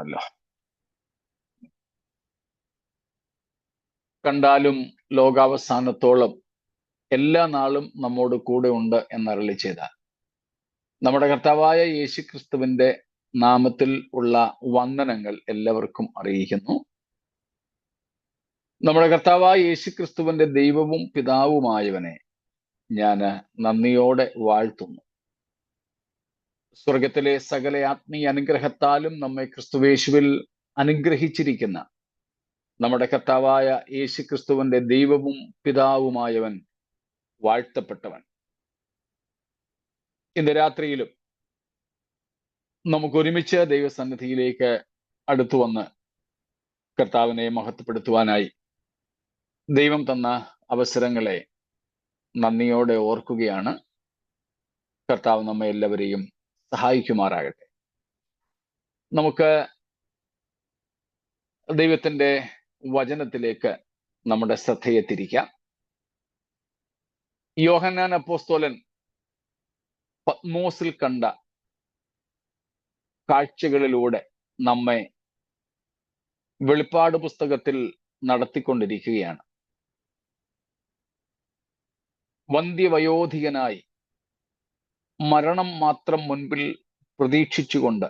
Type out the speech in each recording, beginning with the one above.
അറിയാമല്ലോ. കണ്ടാലും ലോകാവസാനത്തോളം എല്ലാ നാളും നമ്മോട് കൂടെ ഉണ്ട് എന്നരുളി ചെയ്ത നമ്മുടെ കർത്താവായ യേശുക്രിസ്തുവിന്റെ നാമത്തിൽ ഉള്ള വന്ദനങ്ങൾ എല്ലാവർക്കും അറിയിക്കുന്നു. നമ്മുടെ കർത്താവായ യേശുക്രിസ്തുവിന്റെ ദൈവവും പിതാവുമായവനെ ഞാൻ നന്ദിയോടെ വാഴ്ത്തുന്നു. സ്വർഗത്തിലെ സകല ആത്മീയ അനുഗ്രഹത്താലും നമ്മെ ക്രിസ്തുവേശുവിൽ അനുഗ്രഹിച്ചിരിക്കുന്ന നമ്മുടെ കർത്താവായ യേശുക്രിസ്തുവിന്റെ ദൈവവും പിതാവുമായവൻ വാഴ്ത്തപ്പെട്ടവൻ. ഇന്ന് രാത്രിയിലും നമുക്ക് ഒരുമിച്ച് ദൈവസന്നിധിയിലേക്ക് അടുത്തു വന്ന് കർത്താവിനെ മഹത്വപ്പെടുത്തുവാനായി ദൈവം തന്ന അവസരങ്ങളെ നന്ദിയോടെ ഓർക്കുകയാണ്. കർത്താവ് നമ്മെ എല്ലാവരെയും സഹായിക്കുമാറാകട്ടെ. നമുക്ക് ദൈവത്തിന്റെ വചനത്തിലേക്ക് നമ്മുടെ ശ്രദ്ധയെ തിരിക്കാം. യോഹന്നാൻ അപ്പോസ്തലൻ പത്മോസിൽ കണ്ട കാഴ്ചകളിലൂടെ നമ്മെ വെളിപ്പാട് പുസ്തകത്തിൽ നടത്തിക്കൊണ്ടിരിക്കുകയാണ്. വന്ധ്യവയോധികനായി മരണം മാത്രം മുൻപിൽ പ്രതീക്ഷിച്ചുകൊണ്ട്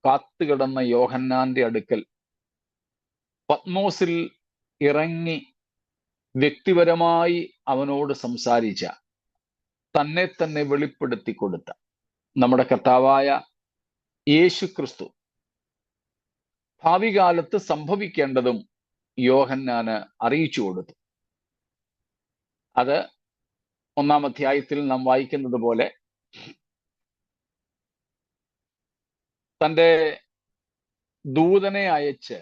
കാത്തുകിടന്ന യോഹന്നാന്റെ അടുക്കൽ പത്മോസിൽ ഇറങ്ങി വ്യക്തിപരമായി അവനോട് സംസാരിച്ച, തന്നെ തന്നെ വെളിപ്പെടുത്തി കൊടുത്ത നമ്മുടെ കർത്താവായ യേശുക്രിസ്തു ഭാവി കാലത്ത് സംഭവിക്കേണ്ടതും യോഹന്നാന് അറിയിച്ചു കൊടുത്തു. അത് 1-ാം അധ്യായത്തിൽ നാം വായിക്കുന്നത് പോലെ തൻ്റെ ദൂതനെ അയച്ച്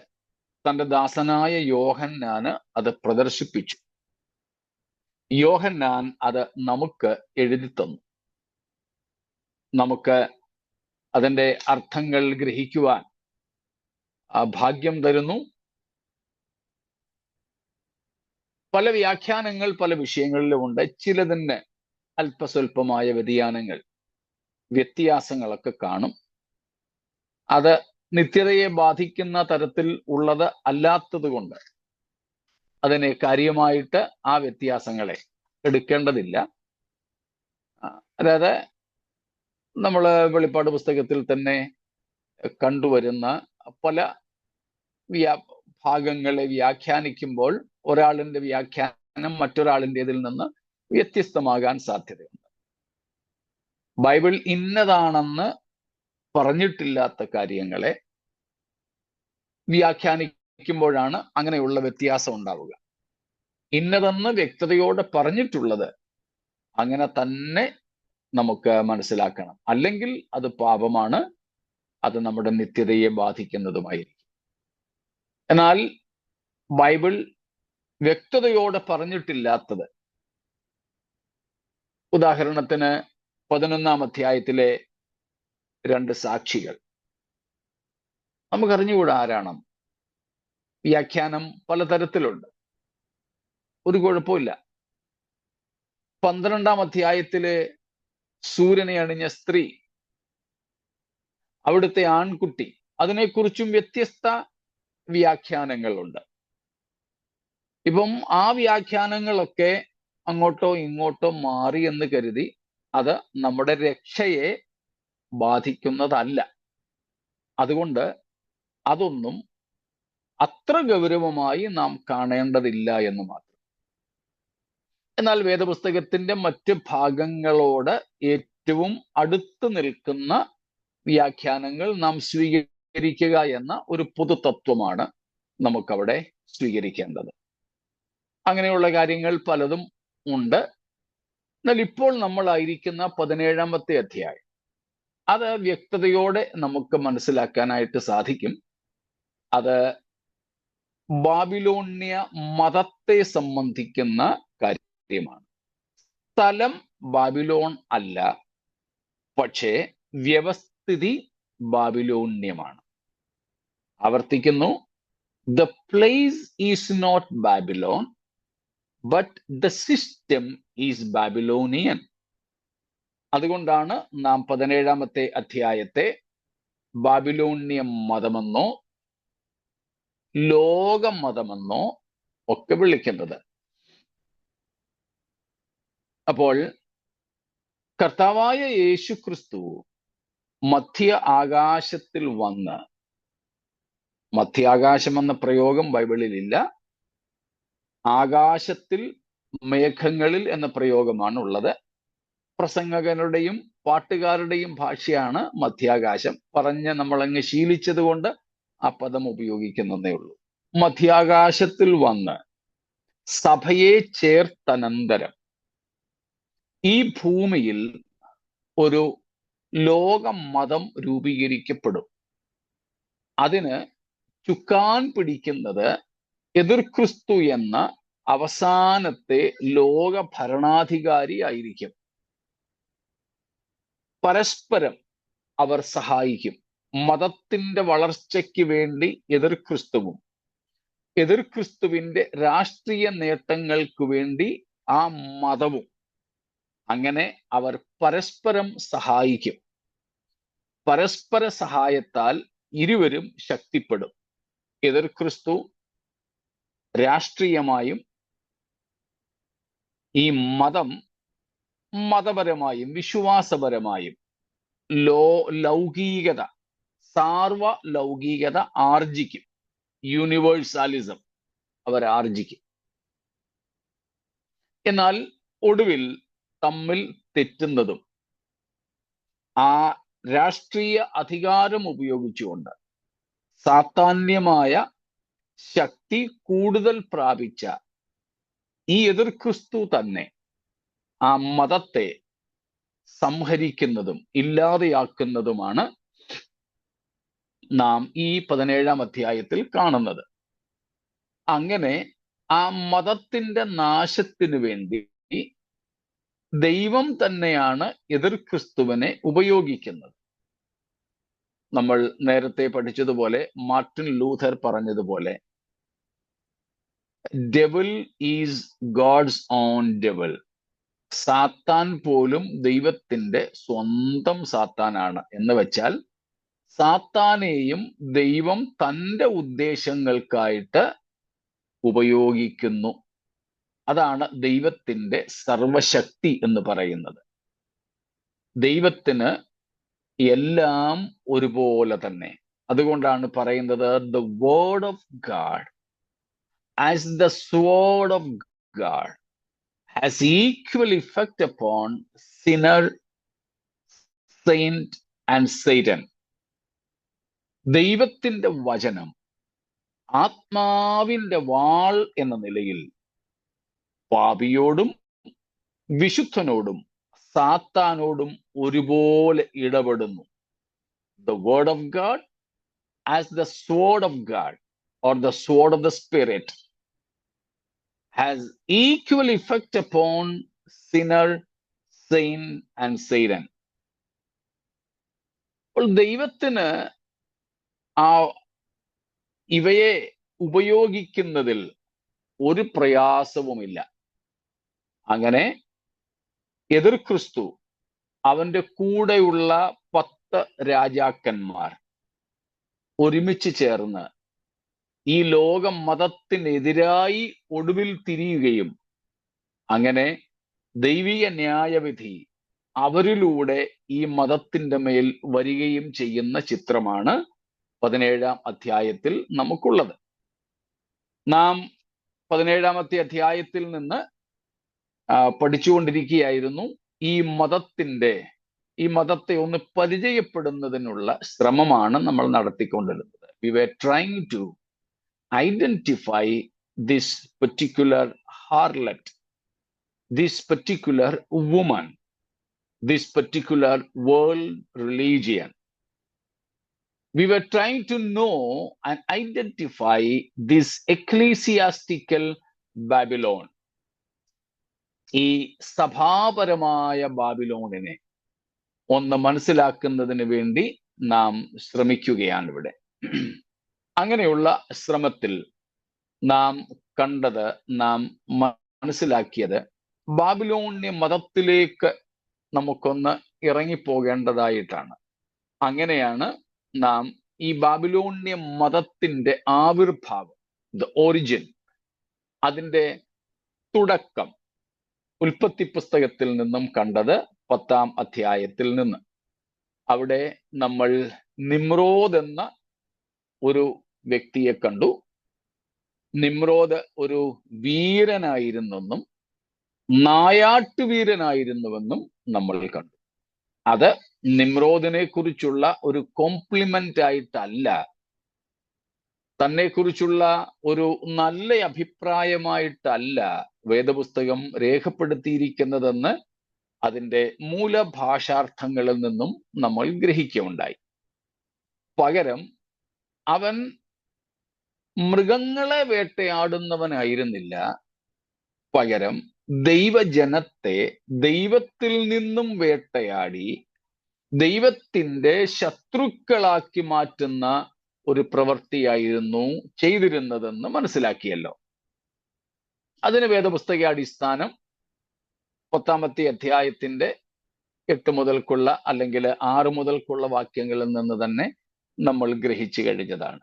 തൻ്റെ ദാസനായ യോഹന്നാന് അത് പ്രദർശിപ്പിച്ചു. യോഹന്നാൻ അത് നമുക്ക് എഴുതി തന്നു. നമുക്ക് അതിൻ്റെ അർത്ഥങ്ങൾ ഗ്രഹിക്കുവാൻ ഭാഗ്യം തരുന്നു. പല വ്യാഖ്യാനങ്ങൾ പല വിഷയങ്ങളിലുമുണ്ട്. ചിലതിന് അല്പസ്വല്പമായ വ്യതിയാനങ്ങൾ, വ്യത്യാസങ്ങളൊക്കെ കാണും. അത് നിത്യതയെ ബാധിക്കുന്ന തരത്തിൽ ഉള്ളത് അല്ലാത്തത് കൊണ്ട് അതിനെ കാര്യമായിട്ട് ആ വ്യത്യാസങ്ങളെ എടുക്കേണ്ടതില്ല. അതായത് നമ്മൾ വെളിപ്പാട് പുസ്തകത്തിൽ തന്നെ കണ്ടുവരുന്ന പല ഭാഗങ്ങളെ വ്യാഖ്യാനിക്കുമ്പോൾ ഒരാളിൻ്റെ വ്യാഖ്യാനം മറ്റൊരാളിൻ്റെതിൽ നിന്ന് വ്യത്യസ്തമാകാൻ സാധ്യതയുണ്ട്. ബൈബിൾ ഇന്നതാണെന്ന് പറഞ്ഞിട്ടില്ലാത്ത കാര്യങ്ങളെ വ്യാഖ്യാനിക്കുമ്പോഴാണ് അങ്ങനെയുള്ള വ്യത്യാസം ഉണ്ടാവുക. ഇന്നതെന്ന് വ്യക്തതയോടെ പറഞ്ഞിട്ടുള്ളത് അങ്ങനെ തന്നെ നമുക്ക് മനസ്സിലാക്കണം. അല്ലെങ്കിൽ അത് പാപമാണ്, അത് നമ്മുടെ നിത്യതയെ ബാധിക്കുന്നതുമായിരിക്കും. എന്നാൽ ബൈബിൾ വ്യക്തതയോടെ പറഞ്ഞിട്ടില്ലാത്തത്, ഉദാഹരണത്തിന് 11-ാം അധ്യായത്തിലെ 2 സാക്ഷികൾ, നമുക്കറിഞ്ഞുകൂടാ ആരാണെന്ന്. വ്യാഖ്യാനം പലതരത്തിലുണ്ട്, ഒരു കുഴപ്പമില്ല. 12-ാം അധ്യായത്തിലെ സൂര്യനെ അണിഞ്ഞ സ്ത്രീ, അവിടുത്തെ ആൺകുട്ടി, അതിനെക്കുറിച്ചും വ്യത്യസ്ത വ്യാഖ്യാനങ്ങളുണ്ട്. ഇപ്പം ആ വ്യാഖ്യാനങ്ങളൊക്കെ അങ്ങോട്ടോ ഇങ്ങോട്ടോ മാറി എന്ന് കരുതി അത് നമ്മുടെ രക്ഷയെ ബാധിക്കുന്നതല്ല. അതുകൊണ്ട് അതൊന്നും അത്ര ഗൗരവമായി നാം കാണേണ്ടതില്ല എന്ന് മാത്രം. എന്നാൽ വേദപുസ്തകത്തിന്റെ മറ്റ് ഭാഗങ്ങളോട് ഏറ്റവും അടുത്ത് നിൽക്കുന്ന വ്യാഖ്യാനങ്ങൾ നാം സ്വീകരിക്കുക എന്ന ഒരു പൊതുതത്വമാണ് നമുക്കവിടെ സ്വീകരിക്കേണ്ടത്. അങ്ങനെയുള്ള കാര്യങ്ങൾ പലതും ഉണ്ട്. എന്നാൽ ഇപ്പോൾ നമ്മളായിരിക്കുന്ന 17-ാമത്തെ അധ്യായം, അത് വ്യക്തതയോടെ നമുക്ക് മനസ്സിലാക്കാനായിട്ട് സാധിക്കും. അത് ബാബിലോണ്യ മതത്തെ സംബന്ധിക്കുന്ന കാര്യമാണ്. സ്ഥലം ബാബിലോൺ അല്ല, പക്ഷേ വ്യവസ്ഥിതി ബാബിലോണ്യമാണ്. ആവർത്തിക്കുന്നു, the place is not Babylon, but the system is Babylonian. അതുകൊണ്ടാണ് നാം 17-ാമത്തെ അധ്യായത്തെ ബാബിലോണ്യ മതമെന്നോ ലോകമതമെന്നോ ഒക്കെ വിളിക്കുന്നത്. അപ്പോൾ കർത്താവായ യേശു ക്രിസ്തു മധ്യ ആകാശത്തിൽ വന്ന്, മധ്യാകാശം എന്ന പ്രയോഗം ബൈബിളിൽ ഇല്ല, ആകാശത്തിൽ മേഘങ്ങളിൽ എന്ന പ്രയോഗമാണ് ഉള്ളത്. പ്രസംഗകരുടെയും പാട്ടുകാരുടെയും ഭാഷയാണ് മധ്യാകാശം. പറഞ്ഞ് നമ്മളങ്ങ് ശീലിച്ചത് കൊണ്ട് ആ പദം ഉപയോഗിക്കുന്നതേ ഉള്ളൂ. മധ്യാകാശത്തിൽ വന്ന് സഭയെ ചേർത്തനന്തരം ഈ ഭൂമിയിൽ ഒരു ലോകമതം രൂപീകരിക്കപ്പെടും. അതിന് ചുക്കാൻ പിടിക്കുന്നത് എതിർക്രിസ്തു എന്ന അവസാനത്തെ ലോക ഭരണാധികാരി ആയിരിക്കും. പരസ്പരം അവർ സഹായിക്കും. മതത്തിന്റെ വളർച്ചയ്ക്ക് വേണ്ടി എതിർക്രിസ്തുവും, എതിർക്രിസ്തുവിന്റെ രാഷ്ട്രീയ നേട്ടങ്ങൾക്ക് വേണ്ടി ആ മതവും, അങ്ങനെ അവർ പരസ്പരം സഹായിക്കും. പരസ്പര സഹായത്താൽ ഇരുവരും ശക്തിപ്പെടും. എതിർക്രിസ്തു രാഷ്ട്രീയമായും ഈ മതം മതപരമായും വിശ്വാസപരമായും ലൗകികത, സാർവലൗകികത ആർജിക്കും. യൂണിവേഴ്സാലിസം അവർ ആർജിക്കും. എന്നാൽ ഒടുവിൽ തമ്മിൽ തെറ്റുന്നതും ആ രാഷ്ട്രീയ അധികാരം ഉപയോഗിച്ചുകൊണ്ട് സാത്താന്യമായ ശക്തി കൂടുതൽ പ്രാപിച്ച ഈ എതിർക്രിസ്തു തന്നെ ആ മതത്തെ സംഹരിക്കുന്നതും ഇല്ലാതെയാക്കുന്നതുമാണ് നാം ഈ 17-ാം അധ്യായത്തിൽ കാണുന്നത്. അങ്ങനെ ആ മതത്തിന്റെ നാശത്തിനു വേണ്ടി ദൈവം തന്നെയാണ് എതിർക്രിസ്തുവിനെ ഉപയോഗിക്കുന്നത്. നമ്മൾ നേരത്തെ പഠിച്ചതുപോലെ, മാർട്ടിൻ ലൂഥർ പറഞ്ഞതുപോലെ, devil is God's own devil. സാത്താൻ പോലും ദൈവത്തിന്റെ സ്വന്തം സാത്താനാണ്. എന്ന് വെച്ചാൽ സാത്താനെയും ദൈവം തൻ്റെ ഉദ്ദേശങ്ങൾക്കായിട്ട് ഉപയോഗിക്കുന്നു. അതാണ് ദൈവത്തിന്റെ സർവശക്തി എന്ന് പറയുന്നത്. ദൈവത്തിന് എല്ലാം ഒരുപോലെ തന്നെ. അതുകൊണ്ടാണ് പറയുന്നത്, the word of God as the sword of God has equal effect upon sinner, saint and Satan. ദൈവത്തിന്റെ വചനം ആത്മാവിന്റെ വാൾ എന്ന നിലയിൽ പാപിയോടും വിശുദ്ധനോടും സാത്താനോടും ഒരുപോലെ ഇടപെടുന്നു. The word of God as the sword of God or the sword of the Spirit has equal effect upon sinner, saint and Satan. അപ്പോൾ ദൈവത്തിന് ആ ഇവയെ ഉപയോഗിക്കുന്നതിൽ ഒരു പ്രയാസവുമില്ല. അങ്ങനെ എതിർക്രിസ്തു അവന്റെ കൂടെയുള്ള 10 രാജാക്കന്മാർ ഒരുമിച്ച് ചേർന്ന് ഈ ലോക മതത്തിനെതിരായി ഒടുവിൽ തിരിയുകയും അങ്ങനെ ദൈവിക ന്യായവിധി അവരിലൂടെ ഈ മതത്തിന്റെ മേൽ വരികയും ചെയ്യുന്ന ചിത്രമാണ് 17-ാം അധ്യായത്തിൽ നമുക്കുള്ളത്. നാം 17-ാമത്തെ അധ്യായത്തിൽ നിന്ന് പഠിച്ചുകൊണ്ടിരിക്കുകയായിരുന്നു. ഈ മതത്തെ ഒന്ന് പരിചയപ്പെടുന്നതിനുള്ള ശ്രമമാണ് നമ്മൾ നടത്തിക്കൊണ്ടിരുന്നത്. We were trying to identify this particular harlot, this particular woman, this particular world religion. We were trying to know and identify this ecclesiastical Babylon. ഈ സഭാപരമായ ബാബിലോണിനെ ഒന്ന് മനസ്സിലാക്കുന്നതിന് വേണ്ടി നാം ശ്രമിക്കുകയാണ് ഇവിടെ. അങ്ങനെയുള്ള ശ്രമത്തിൽ നാം കണ്ടത്, നാം മനസ്സിലാക്കിയത്, ബാബിലോണ്യ മതത്തിലേക്ക് നമുക്കൊന്ന് ഇറങ്ങിപ്പോകേണ്ടതായിട്ടാണ്. അങ്ങനെയാണ് നാം ഈ ബാബിലോണ്യ മതത്തിന്റെ ആവിർഭാവം, ദ ഒറിജിൻ, അതിന്റെ തുടക്കം ഉൽപ്പത്തി പുസ്തകത്തിൽ നിന്നും കണ്ടത് 10-ാം അധ്യായത്തിൽ നിന്ന്. അവിടെ നമ്മൾ നിമ്രോദ് എന്ന ഒരു വ്യക്തിയെ കണ്ടു. നിമ്രോദ് ഒരു വീരനായിരുന്നെന്നും നായാട്ടുവീരനായിരുന്നുവെന്നും നമ്മൾ കണ്ടു. അത് നിമ്രോദിനെ കുറിച്ചുള്ള ഒരു കോംപ്ലിമെന്റ് ആയിട്ടല്ല, തന്നെക്കുറിച്ചുള്ള ഒരു നല്ല അഭിപ്രായമായിട്ടല്ല വേദപുസ്തകം രേഖപ്പെടുത്തിയിരിക്കുന്നതെന്ന് അതിൻ്റെ മൂലഭാഷാർത്ഥങ്ങളിൽ നിന്നും നമ്മൾ ഗ്രഹിക്കുകയുണ്ടായി. പകരം അവൻ മൃഗങ്ങളെ വേട്ടയാടുന്നവനായിരുന്നില്ല, പകരം ദൈവജനത്തെ ദൈവത്തിൽ നിന്നും വേട്ടയാടി ദൈവത്തിൻ്റെ ശത്രുക്കളാക്കി മാറ്റുന്ന ഒരു പ്രവൃത്തിയായിരുന്നു ചെയ്തിരുന്നതെന്ന് മനസ്സിലാക്കിയല്ലോ. അതിന് വേദപുസ്തക അടിസ്ഥാനം 10-ാമത്തെ അധ്യായത്തിന്റെ 8 മുതൽക്കുള്ള അല്ലെങ്കിൽ 6 മുതൽക്കുള്ള വാക്യങ്ങളിൽ നിന്ന് തന്നെ നമ്മൾ ഗ്രഹിച്ചു കഴിഞ്ഞതാണ്.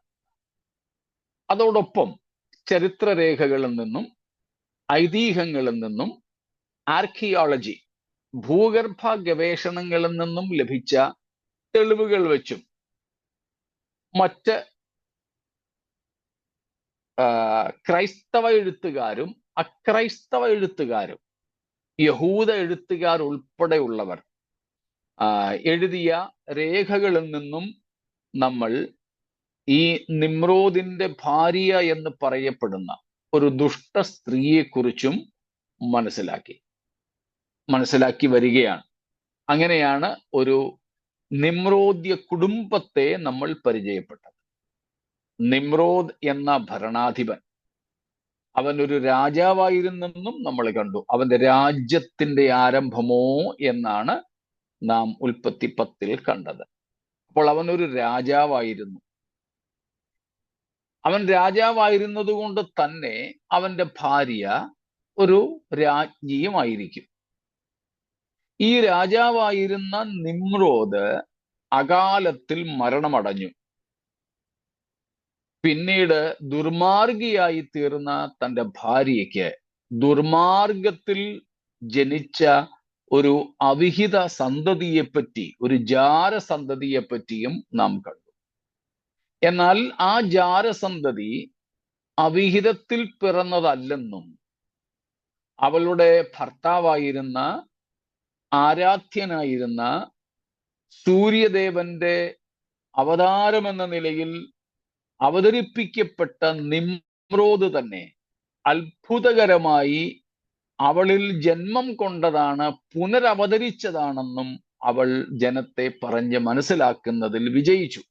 അതോടൊപ്പം ചരിത്രരേഖകളിൽ നിന്നും ഐതിഹ്യങ്ങളിൽ നിന്നും ആർക്കിയോളജി, ഭൂഗർഭ ഗവേഷണങ്ങളിൽ നിന്നും ലഭിച്ച തെളിവുകൾ വെച്ചും മറ്റ് ക്രൈസ്തവ എഴുത്തുകാരും അക്രൈസ്തവ എഴുത്തുകാരും യഹൂദ എഴുത്തുകാർ ഉൾപ്പെടെയുള്ളവർ എഴുതിയ രേഖകളിൽ നിന്നും നമ്മൾ ഈ നിമ്രോദിന്റെ ഭാര്യ എന്ന് പറയപ്പെടുന്ന ഒരു ദുഷ്ട സ്ത്രീയെക്കുറിച്ചും മനസ്സിലാക്കി വരികയാണ്. അങ്ങനെയാണ് ഒരു നിമ്രോദ്യ കുടുംബത്തെ നമ്മൾ പരിചയപ്പെട്ടത്. നിമ്രോദ് എന്ന ഭരണാധിപൻ, അവൻ ഒരു രാജാവായിരുന്നെന്നും നമ്മൾ കണ്ടു. അവന്റെ രാജ്യത്തിന്റെ ആരംഭമോ എന്നാണ് നാം ഉൽപ്പത്തി 10-ൽ കണ്ടത്. അപ്പോൾ അവൻ ഒരു രാജാവായിരുന്നു. അവൻ രാജാവായിരുന്നത് കൊണ്ട് തന്നെ അവന്റെ ഭാര്യ ഒരു രാജ്ഞിയുമായിരിക്കും. ഈ രാജാവായിരുന്ന നിമ്രോദ് അകാലത്തിൽ മരണമടഞ്ഞു. പിന്നീട് ദുർമാർഗിയായി തീർന്ന തൻ്റെ ഭാര്യയ്ക്ക് ദുർമാർഗത്തിൽ ജനിച്ച ഒരു അവിഹിത സന്തതിയെപ്പറ്റി, ഒരു ജാരസന്തതിയെപ്പറ്റിയും നാം കണ്ടു. എന്നാൽ ആ ജാരസന്തതി അവിഹിതത്തിൽ പിറന്നതല്ലെന്നും അവളുടെ ഭർത്താവായിരുന്ന ആരാധ്യനായിരുന്ന സൂര്യദേവന്റെ അവതാരമെന്ന നിലയിൽ അവതരിപ്പിക്കപ്പെട്ട നിമ്രോദ് തന്നെ അത്ഭുതകരമായി അവളിൽ ജന്മം കൊണ്ടതാണ്, പുനരവതരിച്ചതാണെന്നും അവൾ ജനത്തെ പറഞ്ഞ് മനസ്സിലാക്കുന്നതിൽ വിജയിച്ചു.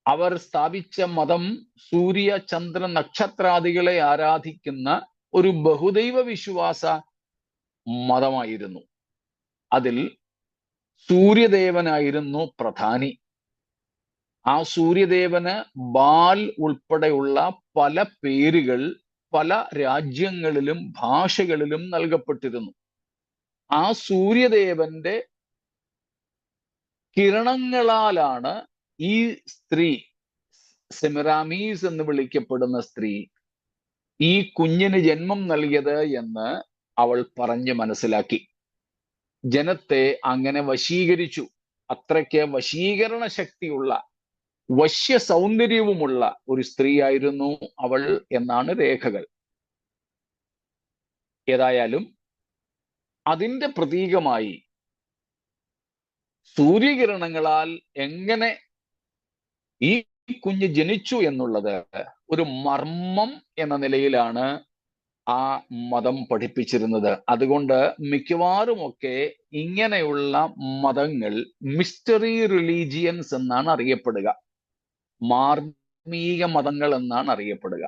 അവർ സ്ഥാപിച്ച മതം സൂര്യ ചന്ദ്ര നക്ഷത്രാദികളെ ആരാധിക്കുന്ന ഒരു ബഹുദൈവ വിശ്വാസ മതമായിരുന്നു. അതിൽ സൂര്യദേവനായിരുന്നു പ്രധാനി. ആ സൂര്യദേവന് ബാൽ ഉൾപ്പെടെയുള്ള പല പേരുകൾ പല രാജ്യങ്ങളിലും ഭാഷകളിലും നൽകപ്പെട്ടിരുന്നു. ആ സൂര്യദേവന്റെ കിരണങ്ങളാലാണ് ഈ സ്ത്രീ, സെമിറാമീസ് എന്ന് വിളിക്കപ്പെടുന്ന സ്ത്രീ, ഈ കുഞ്ഞിന് ജന്മം നൽകിയത് എന്ന് അവൾ പറഞ്ഞ് മനസ്സിലാക്കി. ജനത്തെ അങ്ങനെ വശീകരിച്ചു. അത്രയ്ക്ക് വശീകരണ ശക്തിയുള്ള, വശ്യ സൗന്ദര്യവുമുള്ള ഒരു സ്ത്രീയായിരുന്നു അവൾ എന്നാണ് രേഖകൾ. ഏതായാലും അതിൻ്റെ പ്രതീകമായി സൂര്യകിരണങ്ങളാൽ എങ്ങനെ ഈ കുഞ്ഞ് ജനിച്ചു എന്നുള്ളത് ഒരു മർമ്മം എന്ന നിലയിലാണ് ആ മതം പഠിപ്പിച്ചിരുന്നത്. അതുകൊണ്ട് മിക്കവാറുമൊക്കെ ഇങ്ങനെയുള്ള മതങ്ങൾ മിസ്റ്ററി റിലീജിയൻസ് എന്നാണ് അറിയപ്പെടുക, മാർമീക മതങ്ങൾ എന്നാണ് അറിയപ്പെടുക.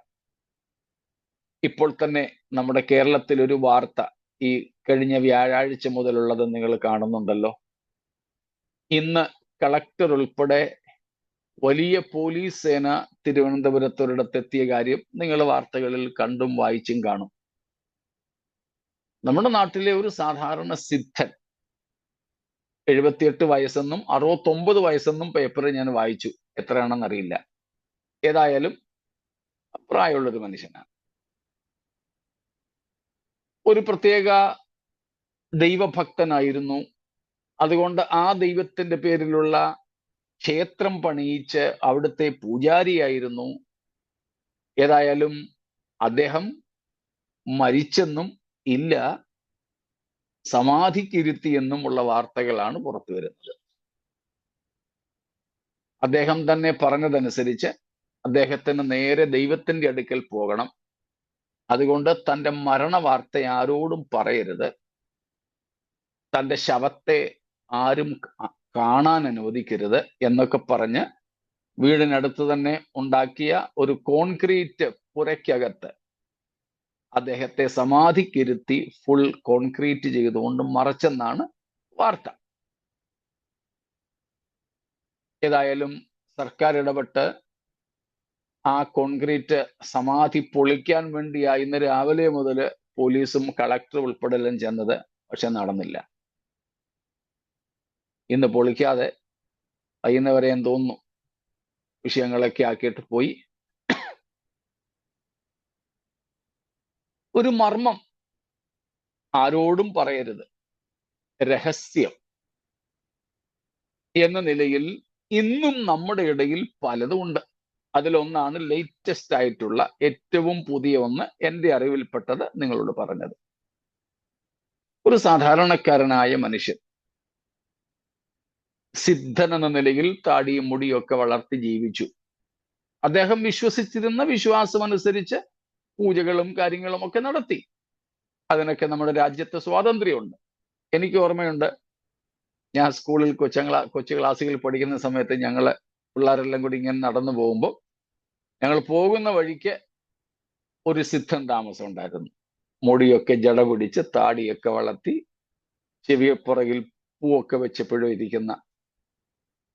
ഇപ്പോൾ തന്നെ നമ്മുടെ കേരളത്തിൽ ഒരു വാർത്ത ഈ കഴിഞ്ഞ വ്യാഴാഴ്ച മുതലുള്ളത് നിങ്ങൾ കാണുന്നുണ്ടല്ലോ. ഇന്ന് കളക്ടർ ഉൾപ്പെടെ വലിയ പോലീസ് സേന തിരുവനന്തപുരത്തൊരിടത്തെത്തിയ കാര്യം നിങ്ങൾ വാർത്തകളിൽ കണ്ടും വായിച്ചും കാണും. നമ്മുടെ നാട്ടിലെ ഒരു സാധാരണ സിദ്ധൻ 78 വയസ്സെന്നും 69 വയസ്സെന്നും പേപ്പറിൽ ഞാൻ വായിച്ചു. എത്രയാണെന്ന് അറിയില്ല. ഏതായാലും പ്രായമുള്ളൊരു മനുഷ്യനാണ്. ഒരു പ്രത്യേക ദൈവഭക്തനായിരുന്നു. അതുകൊണ്ട് ആ ദൈവത്തിന്റെ പേരിലുള്ള ക്ഷേത്രം പണിയിച്ച് അവിടുത്തെ പൂജാരിയായിരുന്നു. ഏതായാലും അദ്ദേഹം മരിച്ചെന്നും ഇല്ല, സമാധിക്കിരുത്തിയെന്നും ഉള്ള വാർത്തകളാണ് പുറത്തു വരുന്നത്. അദ്ദേഹം തന്നെ പറഞ്ഞതനുസരിച്ച് അദ്ദേഹത്തിന് നേരെ ദൈവത്തിന്റെ അടുക്കൽ പോകണം. അതുകൊണ്ട് തന്റെ മരണ വാർത്ത ആരോടും പറയരുത്, തന്റെ ശവത്തെ ആരും കാണാൻ അനുവദിക്കരുത് എന്നൊക്കെ പറഞ്ഞ് വീടിനടുത്ത് തന്നെ ഉണ്ടാക്കിയ ഒരു കോൺക്രീറ്റ് പുരയ്ക്കകത്ത് അദ്ദേഹത്തെ സമാധിക്കിരുത്തി ഫുൾ കോൺക്രീറ്റ് ചെയ്തുകൊണ്ട് മറച്ചെന്നാണ് വാർത്ത. ഏതായാലും സർക്കാർ ഇടപെട്ട് ആ കോൺക്രീറ്റ് സമാധി പൊളിക്കാൻ വേണ്ടിയായി ഇന്ന് രാവിലെ മുതൽ പോലീസും കളക്ടറും ഉൾപ്പെടെല്ലാം ചെന്നത്. പക്ഷെ നടന്നില്ല. ഇന്ന് പൊളിക്കാതെ വൈകുന്നവരെ എന്ന് തോന്നുന്നു വിഷയങ്ങളൊക്കെ ആക്കിയിട്ട് പോയി. ഒരു മർമ്മം ആരോടും പറയരുത്, രഹസ്യം എന്ന നിലയിൽ ഇന്നും നമ്മുടെ ഇടയിൽ പലതുമുണ്ട്. അതിലൊന്നാണ് ലേറ്റസ്റ്റ് ആയിട്ടുള്ള ഏറ്റവും പുതിയ ഒന്ന് എൻ്റെ അറിവിൽപ്പെട്ടത് നിങ്ങളോട് പറഞ്ഞത്. ഒരു സാധാരണക്കാരനായ മനുഷ്യൻ സിദ്ധൻ എന്ന നിലയിൽ താടിയും മുടിയൊക്കെ വളർത്തി ജീവിച്ചു. അദ്ദേഹം വിശ്വസിച്ചിരുന്ന വിശ്വാസമനുസരിച്ച് പൂജകളും കാര്യങ്ങളും ഒക്കെ നടത്തി. അതിനൊക്കെ നമ്മുടെ രാജ്യത്ത് സ്വാതന്ത്ര്യമുണ്ട്. എനിക്ക് ഓർമ്മയുണ്ട്, ഞാൻ സ്കൂളിൽ കൊച്ചു ക്ലാസ്സുകളിൽ പഠിക്കുന്ന സമയത്ത് ഞങ്ങള് പിള്ളേരെല്ലാം കൂടി ഇങ്ങനെ നടന്നു പോകുമ്പോൾ ഞങ്ങൾ പോകുന്ന വഴിക്ക് ഒരു സിദ്ധൻ താമസം ഉണ്ടായിരുന്നു. മുടിയൊക്കെ ജട പിടിച്ച് താടിയൊക്കെ വളർത്തി ചെവിയപ്പുറകിൽ പൂവൊക്കെ വെച്ചപ്പോഴും ഇരിക്കുന്ന.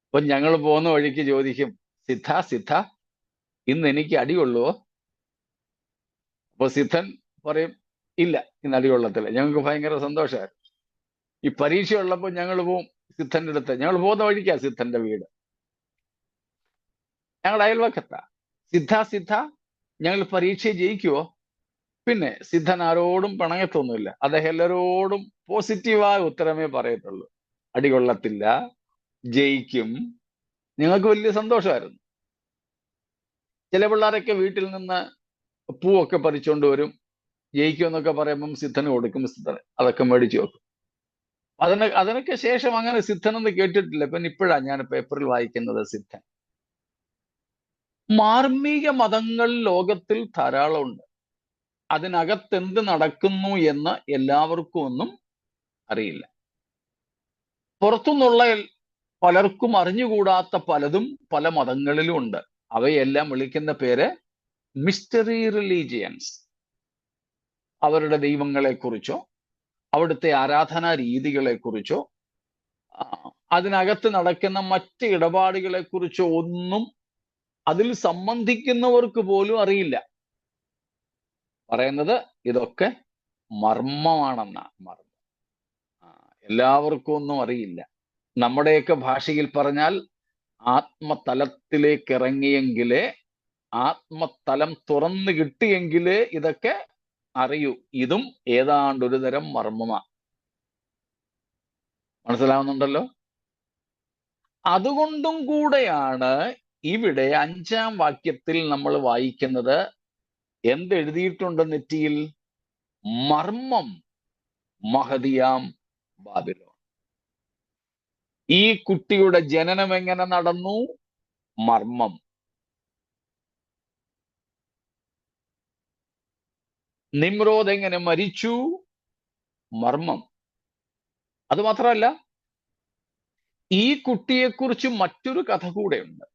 അപ്പൊ ഞങ്ങൾ പോകുന്ന വഴിക്ക് ചോദിക്കും, സിദ്ധ ഇന്ന് എനിക്ക് അടി കൊള്ളുവോ? അപ്പൊ സിദ്ധൻ പറയും, ഇല്ല, ഇന്ന് അടി കൊള്ളത്തില്ല. ഞങ്ങൾക്ക് ഭയങ്കര സന്തോഷമായിരുന്നു. ഈ പരീക്ഷ ഉള്ളപ്പോൾ ഞങ്ങൾ പോവും സിദ്ധന്റെ അടുത്ത്. ഞങ്ങൾ പോകുന്ന വഴിക്കാ സിദ്ധന്റെ വീട്, ഞങ്ങളുടെ അയൽവക്കത്താ. സിദ്ധ ഞങ്ങൾ പരീക്ഷ ജയിക്കുവോ? പിന്നെ സിദ്ധൻ ആരോടും പിണങ്ങത്തൊന്നുമില്ല. അദ്ദേഹം എല്ലാരോടും പോസിറ്റീവായ ഉത്തരമേ പറയത്തുള്ളൂ. അടികൊള്ളത്തില്ല, ജയിക്കും. ഞങ്ങൾക്ക് വലിയ സന്തോഷമായിരുന്നു. ചില പിള്ളേരൊക്കെ വീട്ടിൽ നിന്ന് പൂവൊക്കെ പറിച്ചുകൊണ്ട് വരും. ജയിക്കുമെന്നൊക്കെ പറയുമ്പം സിദ്ധന് കൊടുക്കും. സിദ്ധന് അതൊക്കെ മേടിച്ചു വെക്കും. അതിനൊക്കെ ശേഷം അങ്ങനെ സിദ്ധനെന്ന് കേട്ടിട്ടില്ല. പിന്നെ ഇപ്പോഴാണ് ഞാൻ പേപ്പറിൽ വായിക്കുന്നത് സിദ്ധൻ. മാർമിക മതങ്ങൾ ലോകത്തിൽ ധാരാളം ഉണ്ട്. അതിനകത്ത് എന്ത് നടക്കുന്നു എന്ന് എല്ലാവർക്കും ഒന്നും അറിയില്ല. പുറത്തുനിന്നുള്ള പലർക്കും അറിഞ്ഞുകൂടാത്ത പലതും പല മതങ്ങളിലും ഉണ്ട്. അവയെല്ലാം വിളിക്കുന്ന പേര് മിസ്റ്ററി റിലീജിയൻസ്. അവരുടെ ദൈവങ്ങളെക്കുറിച്ചോ അവിടുത്തെ ആരാധനാ രീതികളെക്കുറിച്ചോ അതിനകത്ത് നടക്കുന്ന മറ്റ് ഇടപാടുകളെക്കുറിച്ചോ ഒന്നും അതിൽ സംബന്ധിക്കുന്നവർക്ക് പോലും അറിയില്ല. പറയുന്നത് ഇതൊക്കെ മർമ്മമാണെന്ന. മർമ്മം എല്ലാവർക്കും ഒന്നും അറിയില്ല. നമ്മുടെയൊക്കെ ഭാഷയിൽ പറഞ്ഞാൽ ആത്മതലത്തിലേക്ക് ഇറങ്ങിയെങ്കിലേ, ആത്മതലം തുറന്നു കിട്ടിയെങ്കിലേ ഇതൊക്കെ അറിയൂ. ഇതും ഏതാണ്ടൊരു തരം മർമ്മമാണ്. മനസ്സിലാവുന്നുണ്ടല്ലോ? അതുകൊണ്ടും കൂടെയാണ് ഇവിടെ 5-ാം വാക്യത്തിൽ നമ്മൾ വായിക്കുന്നത് എന്തെഴുതിയിട്ടുണ്ട് നെറ്റിയിൽ? മർമ്മം മഹതിയാം ബാബിലോൺ. ഈ കുട്ടിയുടെ ജനനം എങ്ങനെ നടന്നു? മർമ്മം. നിമ്രോദ് എങ്ങനെ മരിച്ചു? മർമ്മം. അത് മാത്രമല്ല, ഈ കുട്ടിയെക്കുറിച്ച് മറ്റൊരു കഥ കൂടെയുണ്ട്.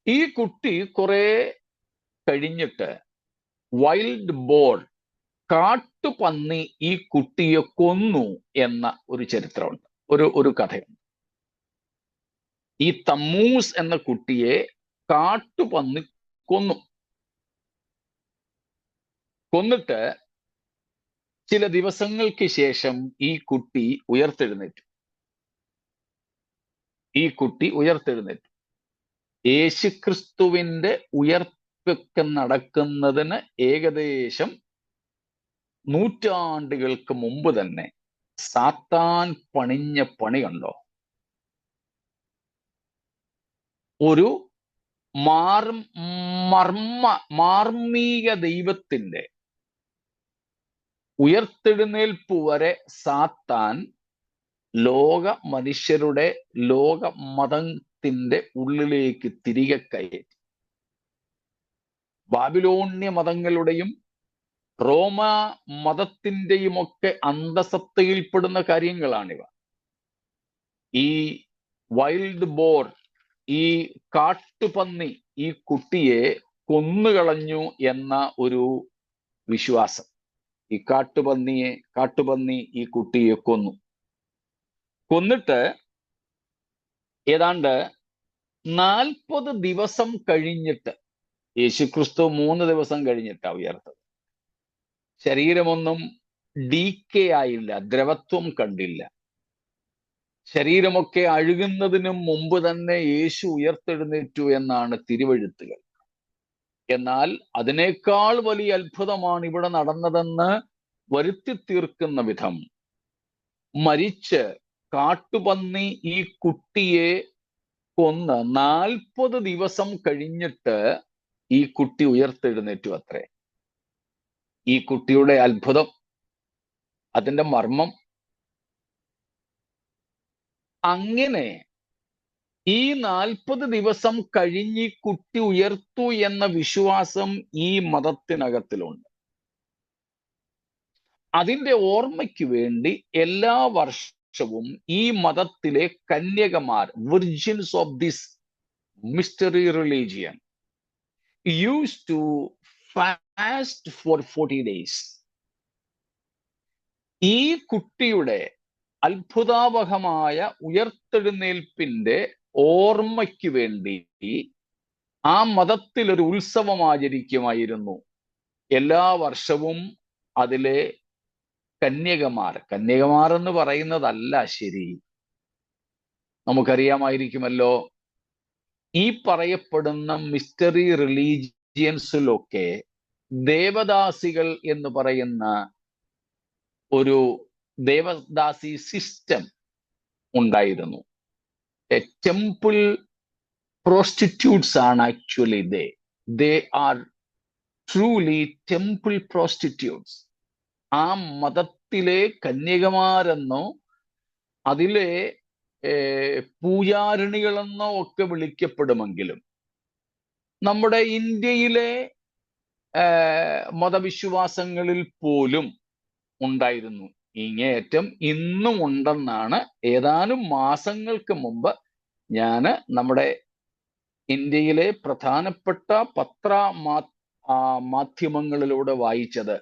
ഈ കുട്ടി കുറെ കഴിഞ്ഞിട്ട് വൈൽഡ് ബോൾ, കാട്ടുപന്നി ഈ കുട്ടിയെ കൊന്നു എന്ന ഒരു ചരിത്രമുണ്ട്, ഒരു കഥയുണ്ട്. ഈ തമ്മൂസ് എന്ന കുട്ടിയെ കാട്ടുപന്നി കൊന്നിട്ട് ചില ദിവസങ്ങൾക്ക് ശേഷം ഈ കുട്ടി ഉയർത്തെഴുന്നേറ്റു. ഈ കുട്ടി ഉയർത്തെഴുന്നേറ്റു. യേശുക്രിസ്തുവിന്റെ ഉയർപ്പൊക്കെ നടക്കുന്നതിന് ഏകദേശം നൂറ്റാണ്ടുകൾക്ക് മുമ്പ് തന്നെ സാത്താൻ പണിഞ്ഞ പണി കണ്ടോ? ഒരു മാർമീക ദൈവത്തിന്റെ ഉയർത്തെഴുന്നേൽപ്പ് വരെ സാത്താൻ ലോക മനുഷ്യരുടെ ലോക മതത്തിന്റെ ഉള്ളിലേക്ക് തിരികെ കയറ്റി. ബാബിലോണ്യ മതങ്ങളുടെയും റോമ മതത്തിന്റെയും ഒക്കെ അന്തസത്തയിൽപ്പെടുന്ന കാര്യങ്ങളാണിവ. ഈ വൈൽഡ് ബോർ, ഈ കാട്ടുപന്നി ഈ കുട്ടിയെ കൊന്നുകളഞ്ഞു എന്ന ഒരു വിശ്വാസം. ഈ കാട്ടുപന്നി ഈ കുട്ടിയെ കൊന്നിട്ട് ഏതാണ്ട് 40 ദിവസം കഴിഞ്ഞിട്ട്, യേശുക്രിസ്തു 3 ദിവസം കഴിഞ്ഞിട്ടാണ് ഉയർത്തത്. ശരീരമൊന്നും ഡീക്കേ ആയില്ല, ദ്രവത്വം കണ്ടില്ല. ശരീരമൊക്കെ അഴുകുന്നതിനും മുമ്പ് തന്നെ യേശു ഉയർത്തെഴുന്നേറ്റു എന്നാണ് തിരുവെഴുത്തുകൾ. എന്നാൽ അതിനേക്കാൾ വലിയ അത്ഭുതമാണ് ഇവിടെ നടന്നതെന്ന് വരുത്തി തീർക്കുന്ന വിധം മരിച്ച് കാട്ടുപന്നി ഈ കുട്ടിയെ കൊന്ന് 40 ദിവസം കഴിഞ്ഞിട്ട് ഈ കുട്ടി ഉയർത്തെഴുന്നേറ്റു അത്രേ. ഈ കുട്ടിയുടെ അത്ഭുതം, അതിന്റെ മർമ്മം, അങ്ങനെ ഈ 40 ദിവസം കഴിഞ്ഞ് കുട്ടി ഉയർത്തു എന്ന വിശ്വാസം ഈ മതത്തിനകത്തിലുണ്ട്. അതിന്റെ ഓർമ്മയ്ക്ക് വേണ്ടി എല്ലാ വർഷവും ഈ മതത്തിലെ കന്യകമാർ, virgins of this mystery religion, used to fast for 40 days. ഈ കുട്ടിയുടെ അത്ഭുതാവഹമായ ഉയർത്തെഴുന്നേൽപ്പിന്റെ ഓർമ്മയ്ക്ക് വേണ്ടി ആ മതത്തിൽ ഒരു ഉത്സവം ആചരിക്കുമായിരുന്നു. എല്ലാ വർഷവും അതിലെ കന്യകമാർ എന്ന് പറയുന്നതല്ല ശരി. നമുക്കറിയാമായിരിക്കുമല്ലോ, ഈ പറയപ്പെടുന്ന മിസ്റ്ററി റിലീജിയൻസിലൊക്കെ ദേവദാസികൾ എന്ന് പറയുന്ന ഒരു ദേവദാസി സിസ്റ്റം ഉണ്ടായിരുന്നു. ടെമ്പിൾ പ്രോസ്റ്റിറ്റ്യൂട്ട്സ് ആണ് actually they are truly temple prostitutes. ആ മതത്തിലെ കന്യകമാരെന്നോ അതിലെ പൂജാരിണികളെന്നോ ഒക്കെ വിളിക്കപ്പെടുമെങ്കിലും നമ്മുടെ ഇന്ത്യയിലെ മതവിശ്വാസങ്ങളിൽ പോലും ഉണ്ടായിരുന്നു. ഇങ്ങേയറ്റം ഇന്നും ഉണ്ടെന്നാണ് ഏതാനും മാസങ്ങൾക്ക് മുമ്പ് ഞാൻ നമ്മുടെ ഇന്ത്യയിലെ പ്രധാനപ്പെട്ട മാധ്യമങ്ങളിലൂടെ വായിച്ചത്.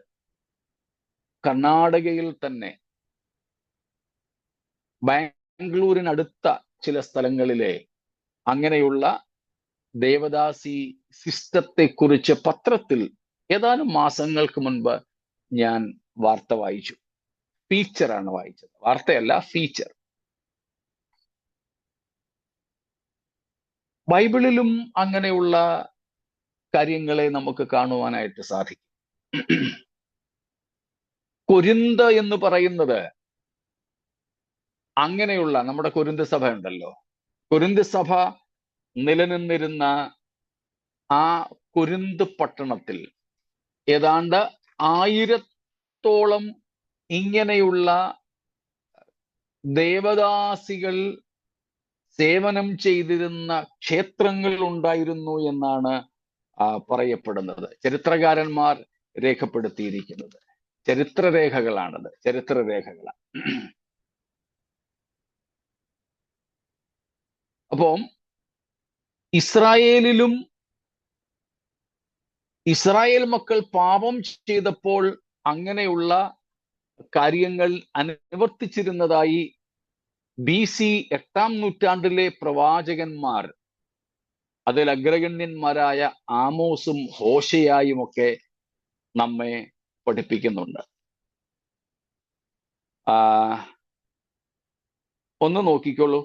കർണാടകയിൽ തന്നെ ബാംഗ്ലൂരിനടുത്ത ചില സ്ഥലങ്ങളിലെ അങ്ങനെയുള്ള ദേവദാസി സിസ്റ്റത്തെ കുറിച്ച് പത്രത്തിൽ ഏതാനും മാസങ്ങൾക്ക് മുൻപ് ഞാൻ വാർത്ത വായിച്ചു. ഫീച്ചറാണ് വായിച്ചത്, വാർത്തയല്ല, ഫീച്ചർ. ബൈബിളിലും അങ്ങനെയുള്ള കാര്യങ്ങളെ നമുക്ക് കാണുവാനായിട്ട് സാധിക്കും. കൊരിന്ത് എന്ന് പറയുന്നത് അങ്ങനെയുള്ള നമ്മുടെ കൊരിന്ത് സഭ ഉണ്ടല്ലോ, കൊരിന്ത് സഭ നിലനിന്നിരുന്ന ആ കൊരിന്ത് പട്ടണത്തിൽ ഏതാണ്ട് 1000-ഓളം ഇങ്ങനെയുള്ള ദേവദാസികൾ സേവനം ചെയ്തിരുന്ന ക്ഷേത്രങ്ങൾ ഉണ്ടായിരുന്നു എന്നാണ് പറയപ്പെടുന്നത്. ചരിത്രകാരന്മാർ രേഖപ്പെടുത്തിയിരിക്കുന്നത്. ചരിത്രരേഖകളാണത്, ചരിത്രരേഖകളാണ്. അപ്പം ഇസ്രായേലിലും ഇസ്രായേൽ മക്കൾ പാപം ചെയ്തപ്പോൾ അങ്ങനെയുള്ള കാര്യങ്ങൾ അനുവർത്തിച്ചിരുന്നതായി BC 8-ാം നൂറ്റാണ്ടിലെ പ്രവാചകന്മാർ, അതിൽ അഗ്രഗണ്യന്മാരായ ആമോസും ഹോശയായും ഒക്കെ നമ്മെ പഠിപ്പിക്കുന്നുണ്ട്. ഒന്ന് നോക്കിക്കോളൂ.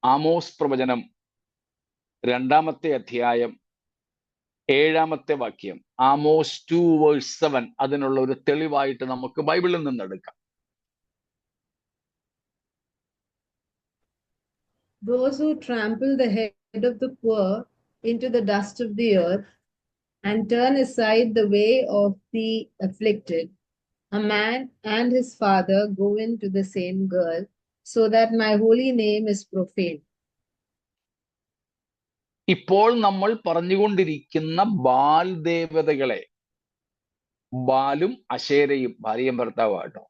ആമോസ് പ്രവചനം 2-ാമത്തെ അധ്യായം 7-ാമത്തെ വാക്യം, ആമോസ് 2:7 അതിനുള്ള ഒരു തെളിവായിട്ട് നമുക്ക് ബൈബിളിൽ നിന്നെടുക്കാം. Those who trample the head of the poor into the dust of the earth and turn aside the way of the afflicted, a man and his father go into the same girl, so that my holy name is profaned. ഇപ്പോൾ നമ്മൾ പറഞ്ഞുകൊണ്ടിരിക്കുന്ന ബാൽ ദേവതകളെ, ബാലും അശേരയും ഭാര്യയും ഭർത്താവാട്ടോ,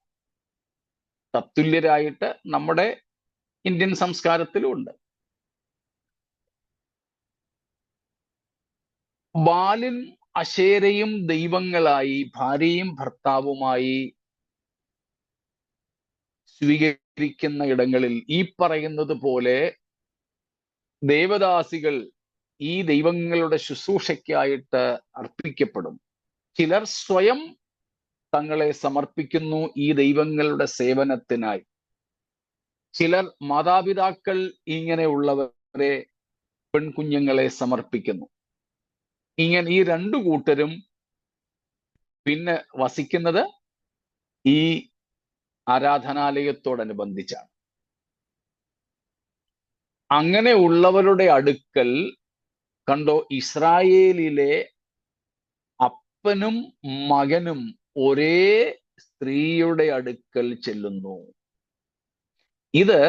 തത്തുല്യരായിട്ട് നമ്മുടെ Indian സംസ്കാരത്തിലും ഉണ്ട്. ബാലും അശേരയും ദൈവങ്ങളായി ഭാര്യയും ഭർത്താവുമായി സ്വീകരിക്കുന്ന ഇടങ്ങളിൽ ഈ പറയുന്നത് പോലെ ദേവദാസികൾ ഈ ദൈവങ്ങളുടെ ശുശ്രൂഷയ്ക്കായിട്ട് അർപ്പിക്കപ്പെടും. ചിലർ സ്വയം തങ്ങളെ സമർപ്പിക്കുന്നു ഈ ദൈവങ്ങളുടെ സേവനത്തിനായി. ചിലർ മാതാപിതാക്കൾ ഇങ്ങനെയുള്ളവരെ, പെൺകുഞ്ഞുങ്ങളെ സമർപ്പിക്കുന്നു. ഇങ്ങനെ ഈ രണ്ടു കൂട്ടരും പിന്നെ വസിക്കുന്നത് ഈ ആരാധനാലയത്തോടനുബന്ധിച്ചാണ്. അങ്ങനെ ഉള്ളവരുടെ അടുക്കൽ കണ്ടോ, ഇസ്രായേലിലെ അപ്പനും മകനും ഒരേ സ്ത്രീയുടെ അടുക്കൽ ചെല്ലുന്നു. ഇത്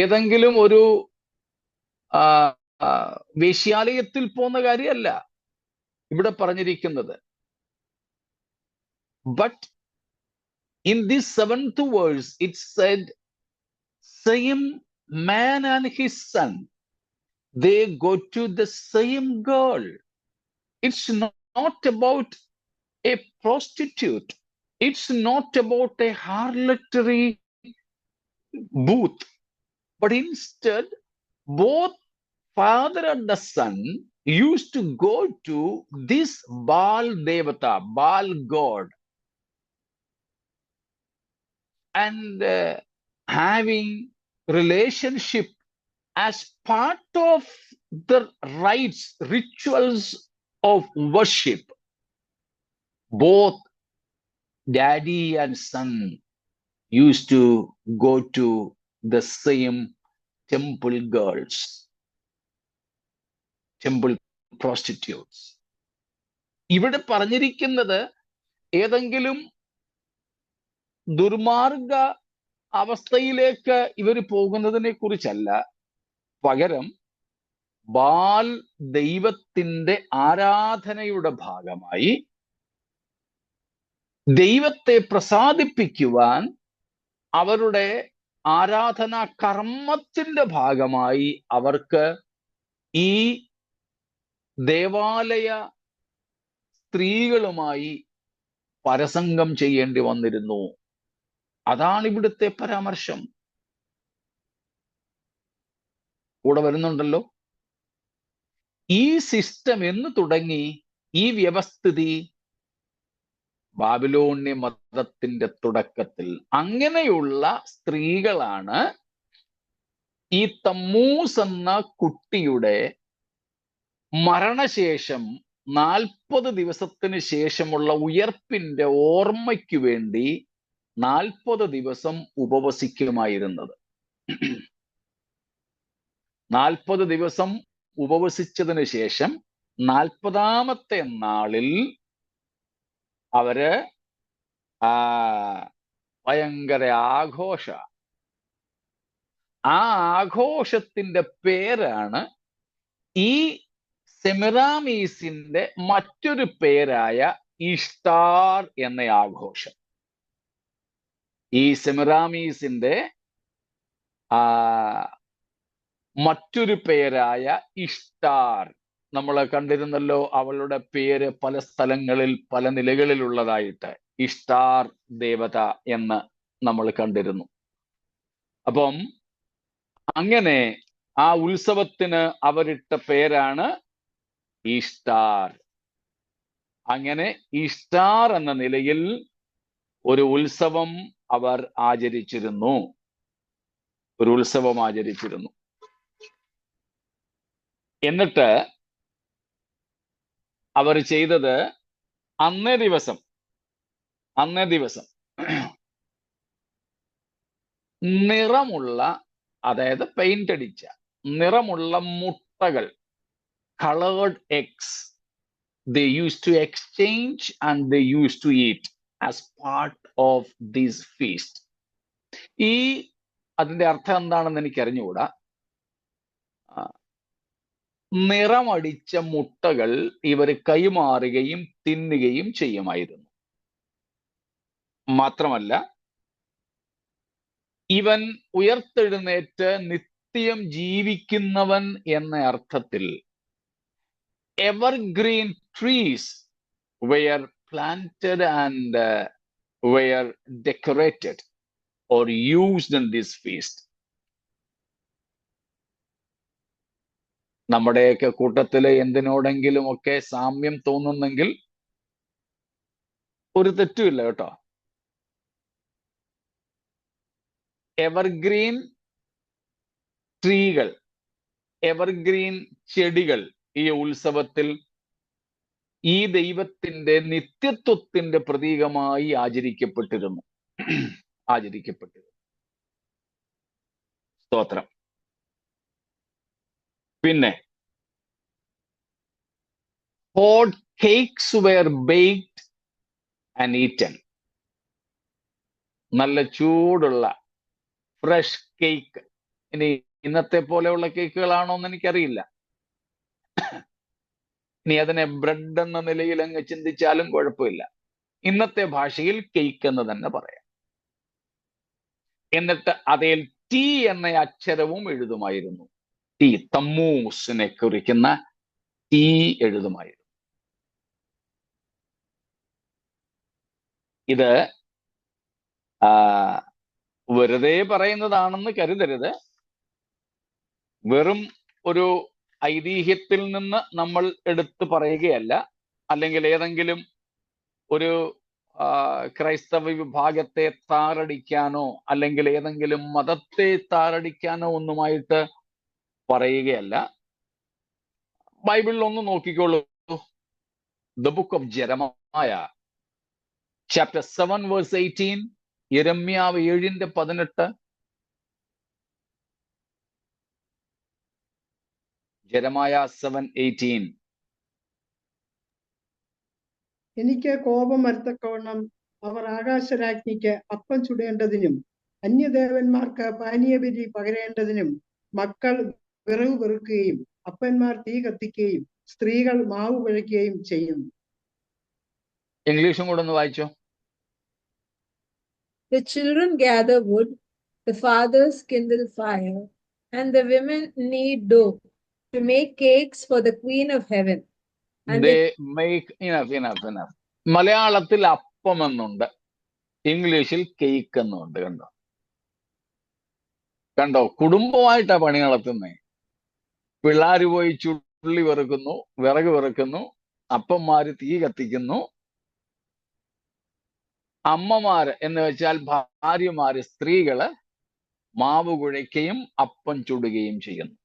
ഏതെങ്കിലും ഒരു വേശ്യാലയത്തിൽ പോകുന്ന കാര്യമല്ല ഇവിടെ പറഞ്ഞിരിക്കുന്നത്. But in this 7th verse it said, same man and his son, they go to the same girl. It's not about a prostitute. It's not about a harlotry booth. But instead, both father and the son used to go to this Baal Devata, Baal God, and having relationship as part of the rites, rituals of worship. Both daddy and son used to go to the same temple girls, temple prostitutes. ഇവിടെ പറഞ്ഞിരിക്കുന്നത് ഏതെങ്കിലും ദുർമാർഗ അവസ്ഥയിലേക്ക് ഇവർ പോകുന്നതിനെ കുറിച്ചല്ല. പകരം ബാൽ ദൈവത്തിന്റെ ആരാധനയുടെ ഭാഗമായി ദൈവത്തെ പ്രസാദിപ്പിക്കുവാൻ അവരുടെ ആരാധനാ കർമ്മത്തിന്റെ ഭാഗമായി അവർക്ക് ഈ ദേവാലയ സ്ത്രീകളുമായി പരസംഗം ചെയ്യേണ്ടി വന്നിരുന്നു. അതാണ് ഇവിടുത്തെ പരാമർശം. കൂടെ വരുന്നുണ്ടല്ലോ. ഈ സിസ്റ്റം എന്ന് തുടങ്ങി ഈ വ്യവസ്ഥിതി ബാബിലോണ്യ മതത്തിന്റെ തുടക്കത്തിൽ. അങ്ങനെയുള്ള സ്ത്രീകളാണ് ഈ തമ്മൂസ് എന്ന കുട്ടിയുടെ മരണശേഷം 40 ദിവസത്തിന് ശേഷമുള്ള ഉയർപ്പിന്റെ ഓർമ്മയ്ക്ക് വേണ്ടി 40 ദിവസം ഉപവസിക്കുമായിരുന്നത്. 40 ദിവസം ഉപവസിച്ചതിന് ശേഷം 40ാമത്തെ നാളിൽ അവര് ഭയങ്കര ആഘോഷ. ആ ആഘോഷത്തിന്റെ പേരാണ് ഈ സെമിറാമീസിന്റെ മറ്റൊരു പേരായ ഈസ്റ്റാർ എന്ന ആഘോഷം. ഈ സെമിറാമീസിന്റെ മറ്റൊരു പേരായ ഇഷ്ടാർ നമ്മൾ കണ്ടിരുന്നല്ലോ. അവളുടെ പേര് പല സ്ഥലങ്ങളിൽ പല നിലകളിലുള്ളതായിട്ട് ഇഷ്ടാർ ദേവത എന്ന് നമ്മൾ കണ്ടിരുന്നു. അപ്പം അങ്ങനെ ആ ഉത്സവത്തിന് അവരിട്ട പേരാണ് ഈസ്റ്റാർ. അങ്ങനെ ഈസ്റ്റാർ എന്ന നിലയിൽ ഒരു ഉത്സവം അവർ ആചരിച്ചിരുന്നു. ഒരു ഉത്സവം ആചരിച്ചിരുന്നു. എന്നിട്ട് അവർ ചെയ്തത് അന്നേ ദിവസം നിറമുള്ള, അതായത് പെയിന്റ് അടിച്ച നിറമുള്ള മുട്ടകൾ, colored eggs, they used to exchange and they used to eat as part of this feast. അതിന്റെ അർത്ഥം എന്താണെന്ന് എനിക്ക് അറിഞ്ഞുകൂടാ. നിറമടിച്ച മുട്ടകൾ ഇവർ കൈമാറുകയും തിന്നുകയും ചെയ്യുമായിരുന്നു. മാത്രമല്ല, ഇവൻ ഉയർത്തെഴുന്നേറ്റ് നിത്യം ജീവിക്കുന്നവൻ എന്ന അർത്ഥത്തിൽ evergreen trees were planted and were decorated or used in this feast. നമ്മുടെയൊക്കെ കൂട്ടത്തില് എന്തിനോടെങ്കിലും ഒക്കെ സാമ്യം തോന്നുന്നെങ്കിൽ ഒരു തെറ്റുമില്ല കേട്ടോ. എവർഗ്രീൻ ട്രീകൾ, എവർഗ്രീൻ ചെടികൾ ഈ ഉത്സവത്തിൽ ഈ ദൈവത്തിന്റെ നിത്യത്വത്തിന്റെ പ്രതീകമായി ആചരിക്കപ്പെട്ടിരുന്നു. സ്തോത്രം. പിന്നെ hot cakes were baked and eaten. നല്ല ചൂടുള്ള ഫ്രഷ് കേക്ക്. ഇനി ഇന്നത്തെ പോലെയുള്ള കേക്കുകളാണോ എന്ന് എനിക്കറിയില്ല. ഇനി അതിനെ ബ്രെഡ് എന്ന നിലയിൽ അങ്ങ് ചിന്തിച്ചാലും കുഴപ്പമില്ല. ഇന്നത്തെ ഭാഷയിൽ കേക്ക് എന്ന് തന്നെ പറയാം. എന്നിട്ട് അതിൽ ടി എന്ന അക്ഷരവും എഴുതുമായിരുന്നു. ടി, തമ്മൂസിനെ കുറിക്കുന്ന ടി എഴുതുമായിരുന്നു. ഇത് വെറുതെ പറയുന്നതാണെന്ന് കരുതരുത്. വെറും ഒരു ഐതിഹ്യത്തിൽ നിന്ന് നമ്മൾ എടുത്തു പറയുകയല്ല, അല്ലെങ്കിൽ ഏതെങ്കിലും ഒരു ക്രൈസ്തവ വിഭാഗത്തെ താറടിക്കാനോ അല്ലെങ്കിൽ ഏതെങ്കിലും മതത്തെ താറടിക്കാനോ ഒന്നുമായിട്ട് പറയുകയല്ല. ബൈബിളിൽ ഒന്ന് നോക്കിക്കോളൂ. The book of Jeremiah, chapter 7 verse 18. യെരമ്യാവ് 7:18. ജെറമായ 7:18. എനിക്ക് കോപം വരത്തക്കവണ്ണം അവർ ആകാശരാജ്ഞിക്ക് അപ്പം ചുടേണ്ടതിനും അന്യദേവന്മാർക്ക് പാനീയബലി പകരേണ്ടതിനും മക്കൾ വിറക് പെറുക്കുകയും അപ്പന്മാർ തീ കത്തിക്കുകയും സ്ത്രീകൾ മാവ് കുഴയ്ക്കുകയും ചെയ്യുന്നു. ഇംഗ്ലീഷും കൂടെ ഒന്ന് വായിച്ചോ. The children gather wood, the fathers kindle fire, and the women knead dough to make cakes for the Queen of Heaven. And they make enough. മലയാളത്തിൽ അപ്പം എന്നുണ്ട്, ഇംഗ്ലീഷിൽ കേക്ക് എന്നുണ്ട്. കണ്ടോ കുടുംബമായിട്ടാ പണി നടത്തുന്നേ. പിള്ളേര് പോയി ചുള്ളി വെറുക്കുന്നു, വിറക് വെറുക്കുന്നു, അപ്പന്മാര് തീ കത്തിക്കുന്നു, അമ്മമാര് എന്ന് വെച്ചാൽ ഭാര്യമാര്, സ്ത്രീകള് മാവ് കുഴയ്ക്കുകയും അപ്പം ചുടുകയും ചെയ്യുന്നു.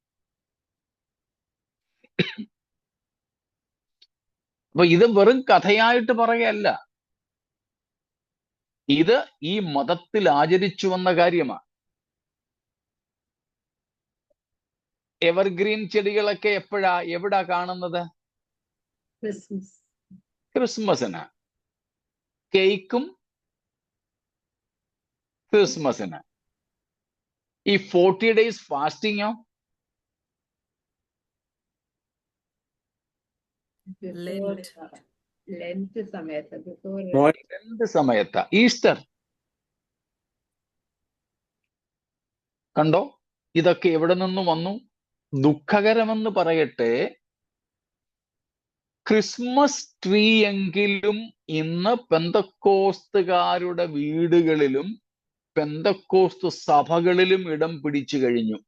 അപ്പൊ ഇത് വെറും കഥയായിട്ട് പറയുകയല്ല, ഇത് ഈ മതത്തിൽ ആചരിച്ചു വന്ന കാര്യമാണ്. എവർഗ്രീൻ ചെടികളൊക്കെ എവിടാ കാണുന്നത്? ക്രിസ്മസിന്. കേക്കും ക്രിസ്മസിന്. ഈ 40 days ഫാസ്റ്റിങ്ങോ? ലെന്റ് സമയത്താ. ഈസ്റ്റർ. കണ്ടോ ഇതൊക്കെ എവിടെ നിന്ന് വന്നു? ദുഃഖകരമെന്ന് പറയട്ടെ, ക്രിസ്മസ് ട്രീ എങ്കിലും ഇന്ന് പെന്തക്കോസ്തുകാരുടെ വീടുകളിലും പെന്തക്കോസ്തു സഭകളിലും ഇടം പിടിച്ചു കഴിഞ്ഞു.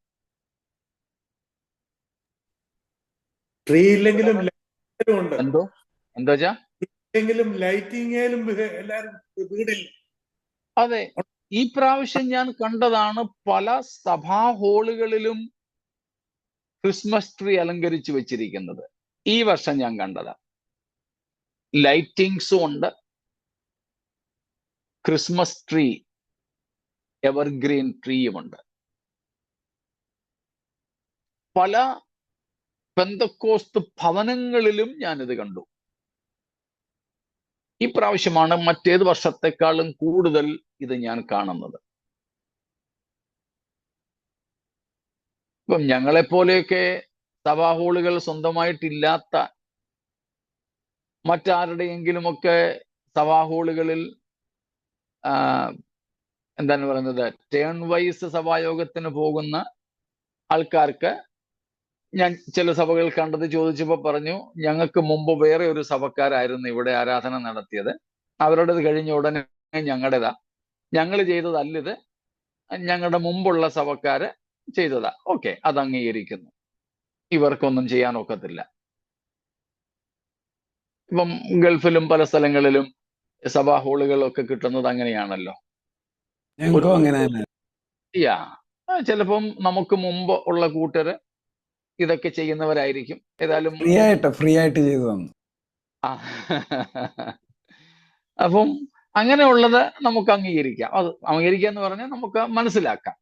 ട്രീ ഇല്ലെങ്കിലും എന്താ ലൈറ്റിംഗിലും എല്ലാരും വീടില്ല. അതെ, ഈ പ്രാവശ്യം ഞാൻ കണ്ടതാണ് പല സഭാ ഹാളുകളിലും ക്രിസ്മസ് ട്രീ അലങ്കരിച്ചു വെച്ചിരിക്കുന്നത്. ഈ വർഷം ഞാൻ കണ്ടതാ. ലൈറ്റിങ്സും ഉണ്ട്, ക്രിസ്മസ് ട്രീ, എവർഗ്രീൻ ട്രീയുമുണ്ട്. പല പെന്തക്കോസ്ത് ഭവനങ്ങളിലും ഞാനിത് കണ്ടു. ഈ പ്രാവശ്യമാണ് മറ്റേത് വർഷത്തെക്കാളും കൂടുതൽ ഇത് ഞാൻ കാണുന്നത്. ഇപ്പം ഞങ്ങളെപ്പോലെയൊക്കെ സഭാ ഹാളുകൾ സ്വന്തമായിട്ടില്ലാത്ത മറ്റാരുടെയെങ്കിലുമൊക്കെ സഭാ ഹാളുകളിൽ എന്താണ് പറയുന്നത്, ടേൺ വൈസ് സഭായോഗത്തിന് പോകുന്ന ആൾക്കാർക്ക് ഞാൻ ചില സഭകൾ കണ്ടത് ചോദിച്ചപ്പോൾ പറഞ്ഞു, ഞങ്ങൾക്ക് മുമ്പ് വേറെ ഒരു സഭക്കാരായിരുന്നു ഇവിടെ ആരാധന നടത്തിയത്, അവരുടേത് കഴിഞ്ഞ ഉടനെ ഞങ്ങളുടേതാ, ഞങ്ങൾ ചെയ്തതല്ലിത്, ഞങ്ങളുടെ മുമ്പുള്ള സഭക്കാര് ചെയ്തതാ. ഓക്കെ, അത് അംഗീകരിക്കുന്നു. ഇവർക്കൊന്നും ചെയ്യാൻ ഒക്കത്തില്ല. ഇപ്പം ഗൾഫിലും പല സ്ഥലങ്ങളിലും സഭാ ഹാളുകളൊക്കെ കിട്ടുന്നത് അങ്ങനെയാണല്ലോ. ഞങ്ങൾക്കും അങ്ങനെ തന്നെ. യാ, ചിലപ്പം നമുക്ക് മുമ്പ് ഉള്ള കൂട്ടര് ഇതൊക്കെ ചെയ്യുന്നവരായിരിക്കും. ഏതായാലും ഫ്രീ ആയിട്ട് ചെയ്തു തന്നു. അപ്പം അങ്ങനെയുള്ളത് നമുക്ക് അംഗീകരിക്കാം. അത് അംഗീകരിക്കുക എന്ന് പറഞ്ഞാൽ നമുക്ക് മനസ്സിലാക്കാം.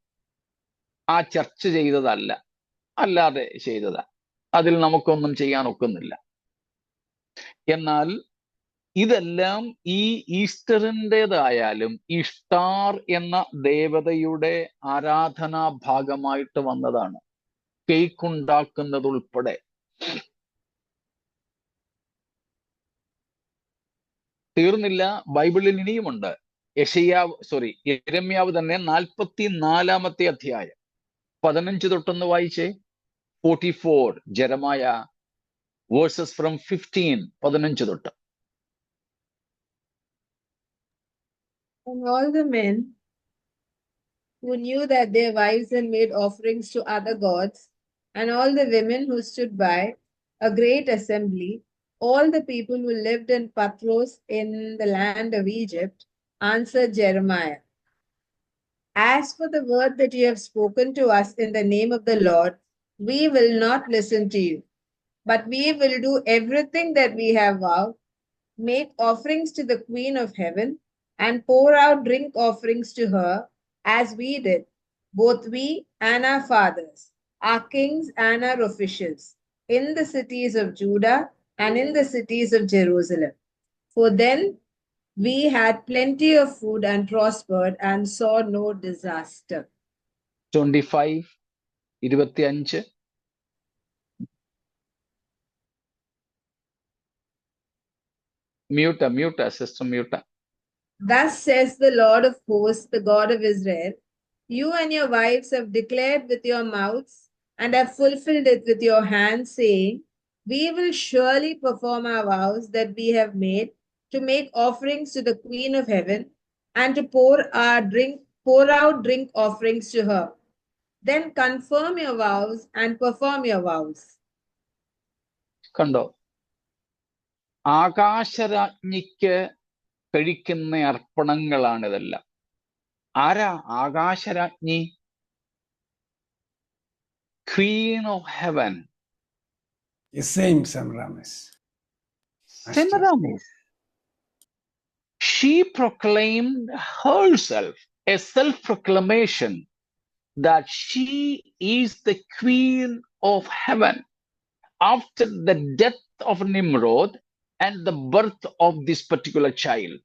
ആ ചർച്ച ചെയ്തതല്ല, അല്ലാതെ ചെയ്തതാ. അതിൽ നമുക്കൊന്നും ചെയ്യാൻ ഒക്കുന്നില്ല. എന്നാൽ ഇതെല്ലാം ഈ ഈസ്റ്ററിൻ്റെതായാലും ഈസ്റ്റാർ എന്ന ദേവതയുടെ ആരാധനാ ഭാഗമായിട്ട് വന്നതാണ്. കേക്ക് ഉണ്ടാക്കുന്നതുൾപ്പെടെ. തീർന്നില്ല, ബൈബിളിൽ ഇനിയുമുണ്ട്. യെരമ്യാവ് തന്നെ 44-ാമത്തെ അധ്യായം 15 തൊട്ടൊന്ന് വായിച്ചേ. 44, ജെറമായ വേഴ്സസ് ഫ്രം 15, 15 തൊട്ട്. And all the men who knew that their wives had made offerings to other gods, and all the women who stood by, a great assembly, all the people who lived in Patros in the land of Egypt, answered Jeremiah, "As for the word that you have spoken to us in the name of the Lord, we will not listen to you, but we will do everything that we have vowed, make offerings to the Queen of Heaven, and pour out drink offerings to her, as we did, both we and our fathers, our kings and our officials, in the cities of Judah and in the cities of Jerusalem. For then we had plenty of food and prospered and saw no disaster." 25, 25. Mute, sister, mute. "Thus says the Lord of hosts, the God of Israel, you and your wives have declared with your mouths and have fulfilled it with your hands, saying, we will surely perform our vows that we have made to make offerings to the Queen of Heaven and to pour out drink offerings to her. Then confirm your vows and perform your vows." കണ്ടോ, ആകാശരാജ്ഞിക്ക് കഴിക്കുന്ന അർപ്പണങ്ങളാണിതെല്ലാം. ആരാ ആകാശരാജ്ഞി? Queen of Heaven. Semiramis. She proclaimed herself, a self-proclamation, that she is the Queen of Heaven after the death of Nimrod and the birth of this particular child.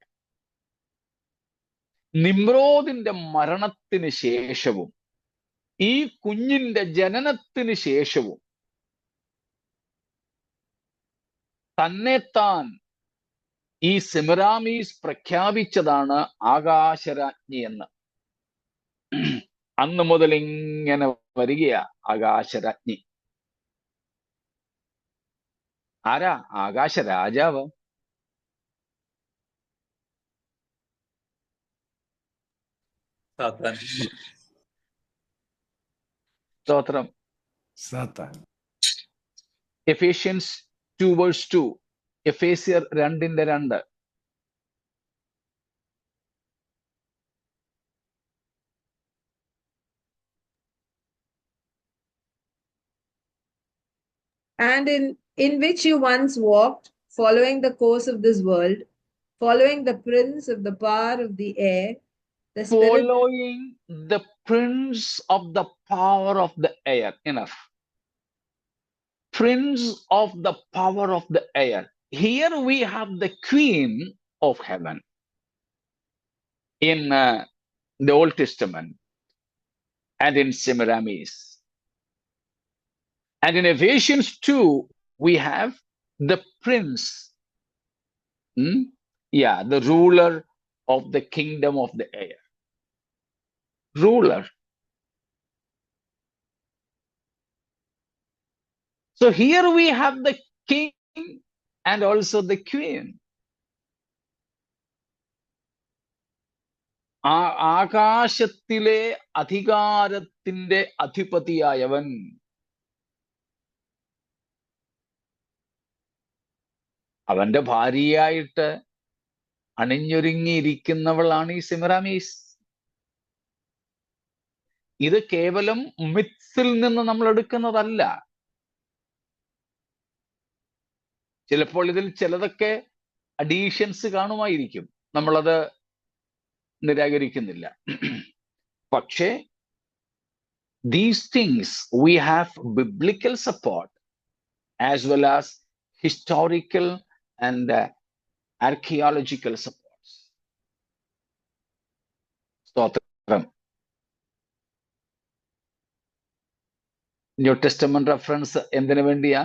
നിമ്രോദിന്റെ മരണത്തിന് ശേഷവും ഈ കുഞ്ഞിന്റെ ജനനത്തിന് ശേഷവും തന്നെത്താൻ ഈ സെമിറാമീസ് പ്രഖ്യാപിച്ചതാണ് ആകാശരാജ്ഞി എന്ന്. അന്ന് മുതൽ ഇങ്ങനെ വരികയാ ആകാശരാജ്ഞി. ആരാ? ആകാശ രാജാവ്. സ്തോത്രം. സാത്താൻ. Ephesians 2:2, എഫേസ്യർ 2:2. and in which you once walked, following the course of this world, following the prince of the power of the air, the spirit. Following the prince of the power of the air. Enough. Prince of the power of the air. Here we have the queen of heaven in the Old Testament and in Semiramis. And in Ephesians 2, we have the prince, the ruler of the kingdom of the air. Ruler. So here we have the king and also the queen. ആകാശത്തിലെ അധികാരത്തിന്റെ അധിപതിയായവൻ. അവന്റെ ഭാര്യയായിട്ട് അണിഞ്ഞൊരുങ്ങിയിരിക്കുന്നവളാണ് ഈ സെമിറാമീസ്. ഇത് കേവലം മിത്സിൽ നിന്ന് നമ്മൾ എടുക്കുന്നതല്ല. ചിലപ്പോൾ ഇതിൽ ചിലതൊക്കെ അഡീഷൻസ് കാണുമായിരിക്കും, നമ്മളത് നിരാകരിക്കുന്നില്ല. പക്ഷേ these things we have biblical support as well as historical and archaeological supports. സ്തോത്രം. ന്യൂ ടെസ്റ്റമെന്റ് റെഫറൻസ് എന്തിനു വേണ്ടിയാ?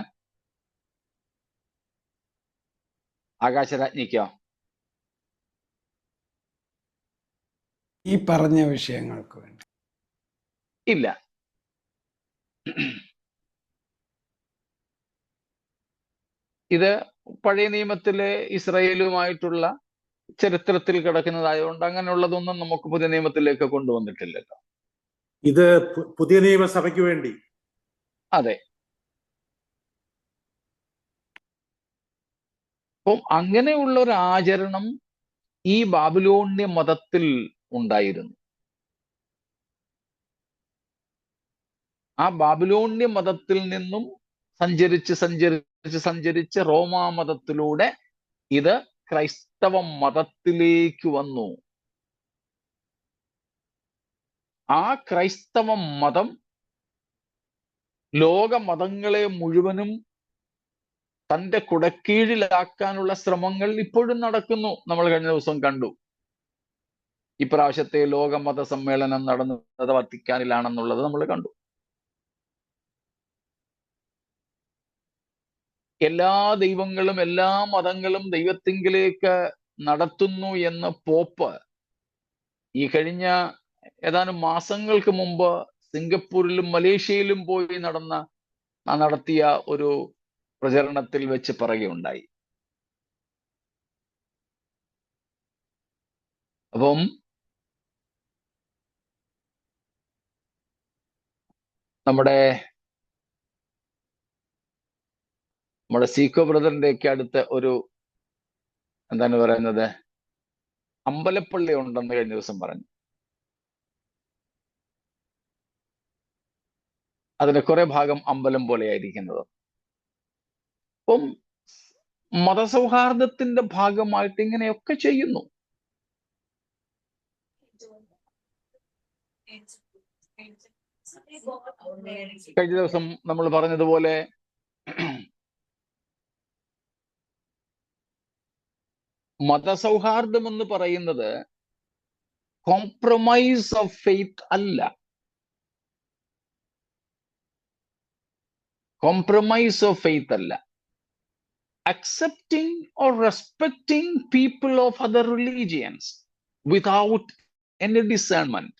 ആകാശരാജ്ഞിക്കോ? ഈ പറഞ്ഞ വിഷയങ്ങൾക്ക് വേണ്ടി ഇല്ല. ഇത് പഴയ നിയമത്തിലെ ഇസ്രായേലുമായിട്ടുള്ള ചരിത്രത്തിൽ കിടക്കുന്നതായതുകൊണ്ട് അങ്ങനെയുള്ളതൊന്നും നമുക്ക് പുതിയ നിയമത്തിലേക്ക് കൊണ്ടുവന്നിട്ടില്ലല്ലോ. ഇത് പുതിയ നിയമസഭയ്ക്ക് വേണ്ടി. അതെ. അപ്പം അങ്ങനെയുള്ള ഒരു ആചരണം ഈ ബാബിലോണ്യ മതത്തിൽ ഉണ്ടായിരുന്നു. ആ ബാബിലോണ്യ മതത്തിൽ നിന്നും സഞ്ചരിച്ച് റോമാ മതത്തിലൂടെ ഇത് ക്രൈസ്തവ മതത്തിലേക്ക് വന്നു. ആ ക്രൈസ്തവ മതം ലോക മതങ്ങളെ മുഴുവനും തന്റെ കുടക്കീഴിലാക്കാനുള്ള ശ്രമങ്ങൾ ഇപ്പോഴും നടക്കുന്നു. നമ്മൾ കഴിഞ്ഞ ദിവസം കണ്ടു. ഇപ്രാവശ്യത്തെ ലോക മത സമ്മേളനം നടന്നത് വത്തിക്കാനിലാണെന്നുള്ളത് നമ്മൾ കണ്ടു. എല്ലാ ദൈവങ്ങളും എല്ലാ മതങ്ങളും ദൈവത്തിങ്കിലേക്ക് നടത്തുന്നു എന്ന് പോപ്പ് ഈ കഴിഞ്ഞ ഏതാനും മാസങ്ങൾക്ക് മുമ്പ് സിംഗപ്പൂരിലും മലേഷ്യയിലും പോയി നടത്തിയ ഒരു പ്രചരണത്തിൽ വെച്ച് പറയുകയുണ്ടായി. അപ്പം നമ്മുടെ സീക്കോ ബ്രദറിന്റെ ഒക്കെ അടുത്ത് ഒരു എന്താണ് പറയുന്നത് അമ്പലപ്പള്ളി ഉണ്ടെന്ന് കഴിഞ്ഞ ദിവസം പറഞ്ഞു. അതിന്റെ കുറെ ഭാഗം അമ്പലം പോലെയായിരിക്കുന്നത്. അപ്പം മതസൗഹാർദ്ദത്തിന്റെ ഭാഗമായിട്ട് ഇങ്ങനെയൊക്കെ ചെയ്യുന്നു. കഴിഞ്ഞ ദിവസം നമ്മൾ പറഞ്ഞതുപോലെ മതസൗഹാർദ്ദം എന്ന് പറയുന്നത് കോംപ്രമൈസ് ഓഫ് ഫെയ്ത്ത് അല്ല. കോംപ്രമൈസ് ഓഫ് ഫെയ്ത്ത് അല്ല. accepting or respecting people of other religions without any discernment.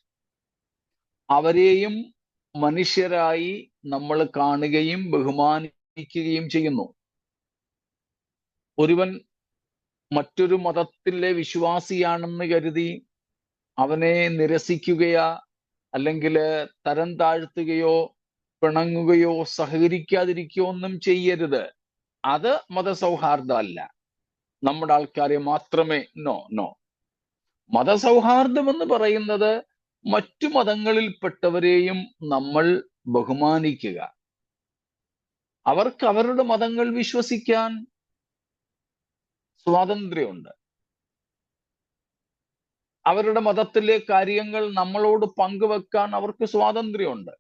അവരെയും മനുഷ്യരായി നമ്മൾ കാണുകയും ബഹുമാനിക്കുകയും ചെയ്യുന്നു. ഒരുവൻ മറ്റൊരു മതത്തിലെ വിശ്വാസിയാണെന്ന് കരുതി അവനെ നിരസിക്കുകയോ അല്ലെങ്കിൽ തരം താഴ്ത്തുകയോ പിണങ്ങുകയോ സഹകരിക്കാതിരിക്കുകയോ ഒന്നും ചെയ്യരുത്. അത് മതസൗഹാർദ്ദമല്ല. നമ്മുടെ ആൾക്കാരെ മാത്രമേ നോ. മതസൗഹാർദ്ദം എന്ന് പറയുന്നത് മറ്റു മതങ്ങളിൽപ്പെട്ടവരെയും നമ്മൾ ബഹുമാനിക്കുക. അവർക്ക് അവരുടെ മതങ്ങൾ വിശ്വസിക്കാൻ സ്വാതന്ത്ര്യമുണ്ട്. അവരുടെ മതത്തിലെ കാര്യങ്ങൾ നമ്മളോട് പങ്കുവെക്കാൻ അവർക്ക് സ്വാതന്ത്ര്യമുണ്ട്.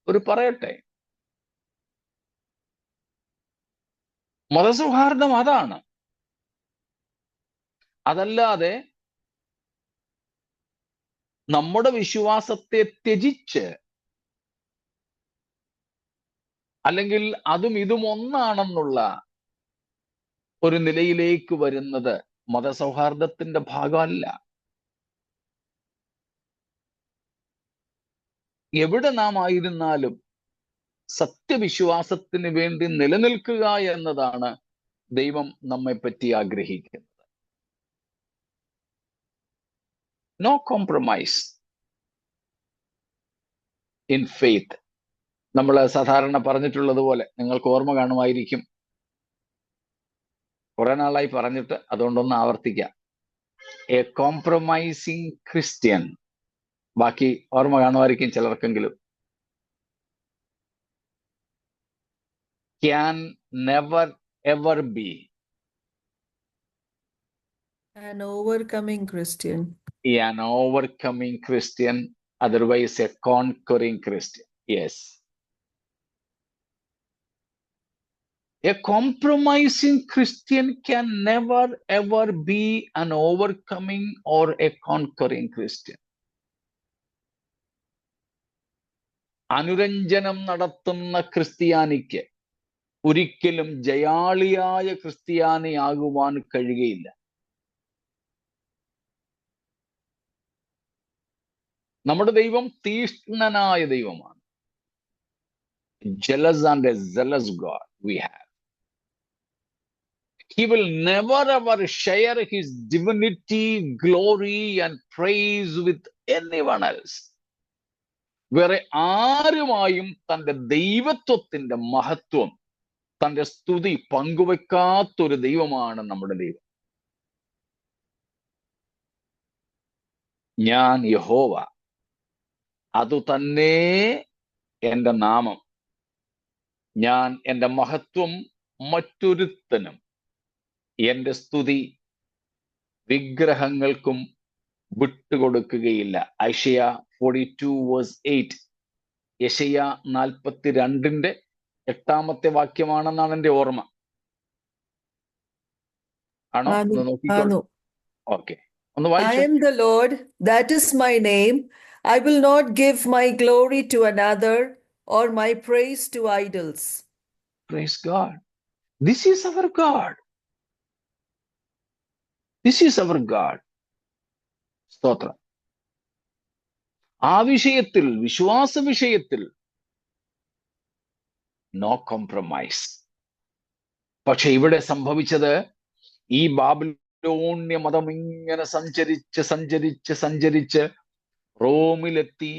ഒരു പറയട്ടെ, മതസൗഹാർദ്ദം അതാണ്. അതല്ലാതെ നമ്മുടെ വിശ്വാസത്തെ ത്യജിച്ച്, അല്ലെങ്കിൽ അതും ഇതും ഒന്നാണെന്നുള്ള ഒരു നിലയിലേക്ക് വരുന്നത് മതസൗഹാർദ്ദത്തിന്റെ ഭാഗമല്ല. എവിടെ നാം ആയിരുന്നാലും സത്യവിശ്വാസത്തിന് വേണ്ടി നിലനിൽക്കുക എന്നതാണ് ദൈവം നമ്മെ പറ്റി ആഗ്രഹിക്കുന്നത്. No compromise in faith. നമ്മൾ സാധാരണ പറഞ്ഞിട്ടുള്ളത് പോലെ, നിങ്ങൾക്ക് ഓർമ്മ കാണുമായിരിക്കും, കുറെ നാളായി പറഞ്ഞിട്ട്, അതുകൊണ്ടൊന്ന് ആവർത്തിക്കാം. എ കോംപ്രമൈസിങ് ക്രിസ്ത്യൻ, ബാക്കി ഓർമ്മ കാണുമായിരിക്കും ചിലർക്കെങ്കിലും, can never ever be An overcoming Christian. an overcoming Christian, otherwise a conquering Christian. Yes. A compromising Christian can never ever be an overcoming or a conquering Christian. അനുരഞ്ജനം നടത്തുന്ന ക്രിസ്ത്യാനിക്ക് ഒരിക്കലും ജയാളിയായ ക്രിസ്ത്യാനിയാകുവാൻ കഴിയുകയില്ല. നമ്മുടെ ദൈവം തീഷ്ണനായ ദൈവമാണ്. Jealous and a zealous God we have. He will never ever share his divinity, glory and praise with anyone else. വേറെ ആരുമായും തന്റെ ദൈവത്വത്തിന്റെ മഹത്വം, തന്റെ സ്തുതി പങ്കുവെക്കാത്തൊരു ദൈവമാണ് നമ്മുടെ ദൈവം. ഞാൻ യഹോവ, അതു തന്നെ എൻ്റെ നാമം. ഞാൻ എൻ്റെ മഹത്വം മറ്റൊരുത്തനും എൻ്റെ സ്തുതി വിഗ്രഹങ്ങൾക്കും വിട്ടുകൊടുക്കുകയില്ല. ഐശയ 42:8. യെശയ്യ 42:8 വാക്യമാണെന്നാണ് എൻ്റെ ഓർമ്മ. ആണോ? ഒന്ന് നോക്കിക്കോളൂ. ഓക്കെ, ഒന്ന് I വായിച്ചു. am the Lord, that is my name. I will not give my glory to another or my praise to idols. Praise God. This is our God. This is our God. സ്തോത്രം. ആ വിഷയത്തിൽ, വിശ്വാസ വിഷയത്തിൽ no compromise. പക്ഷെ ഇവിടെ സംഭവിച്ചത്, ഈ ബാബിലോണ്യ മതം ഇങ്ങനെ സഞ്ചരിച്ച് റോമിലെത്തി.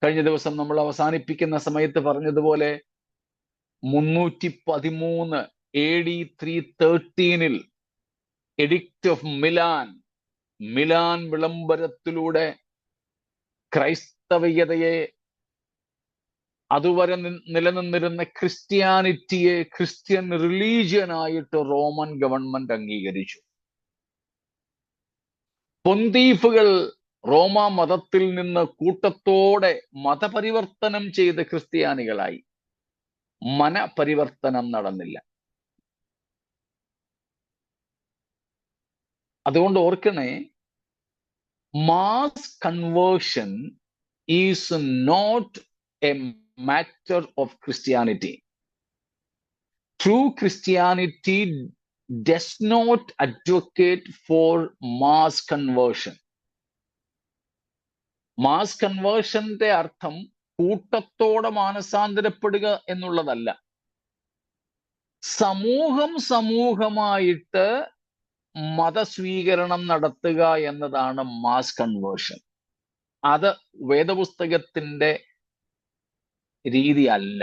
കഴിഞ്ഞ ദിവസം നമ്മൾ അവസാനിപ്പിക്കുന്ന സമയത്ത് പറഞ്ഞതുപോലെ 313 AD 313 എഡിക്റ്റ് ഓഫ് മിലാൻ വിളംബരത്തിലൂടെ ക്രൈസ്തവീയതയെ, അതുവരെ നിലനിന്നിരുന്ന ക്രിസ്ത്യാനിറ്റിയെ ക്രിസ്ത്യൻ റിലീജിയനായിട്ട് റോമൻ ഗവൺമെന്റ് അംഗീകരിച്ചു. പൊന്തീഫുകൾ റോമാ മതത്തിൽ നിന്ന് കൂട്ടത്തോടെ മതപരിവർത്തനം ചെയ്ത ക്രിസ്ത്യാനികളായി. മനപരിവർത്തനം നടന്നില്ല. അതുകൊണ്ട് ഓർക്കണേ, mass conversion is not a matter of Christianity. True Christianity does not advocate for mass conversion. Mass കൺവേർഷന്റെ അർത്ഥം കൂട്ടത്തോടെ മാനസാന്തരപ്പെടുക എന്നുള്ളതല്ല. സമൂഹമായിട്ട് മതസ്വീകരണം നടത്തുക എന്നതാണ് മാസ് കൺവേർഷൻ. അത് വേദപുസ്തകത്തിന്റെ രീതി അല്ല.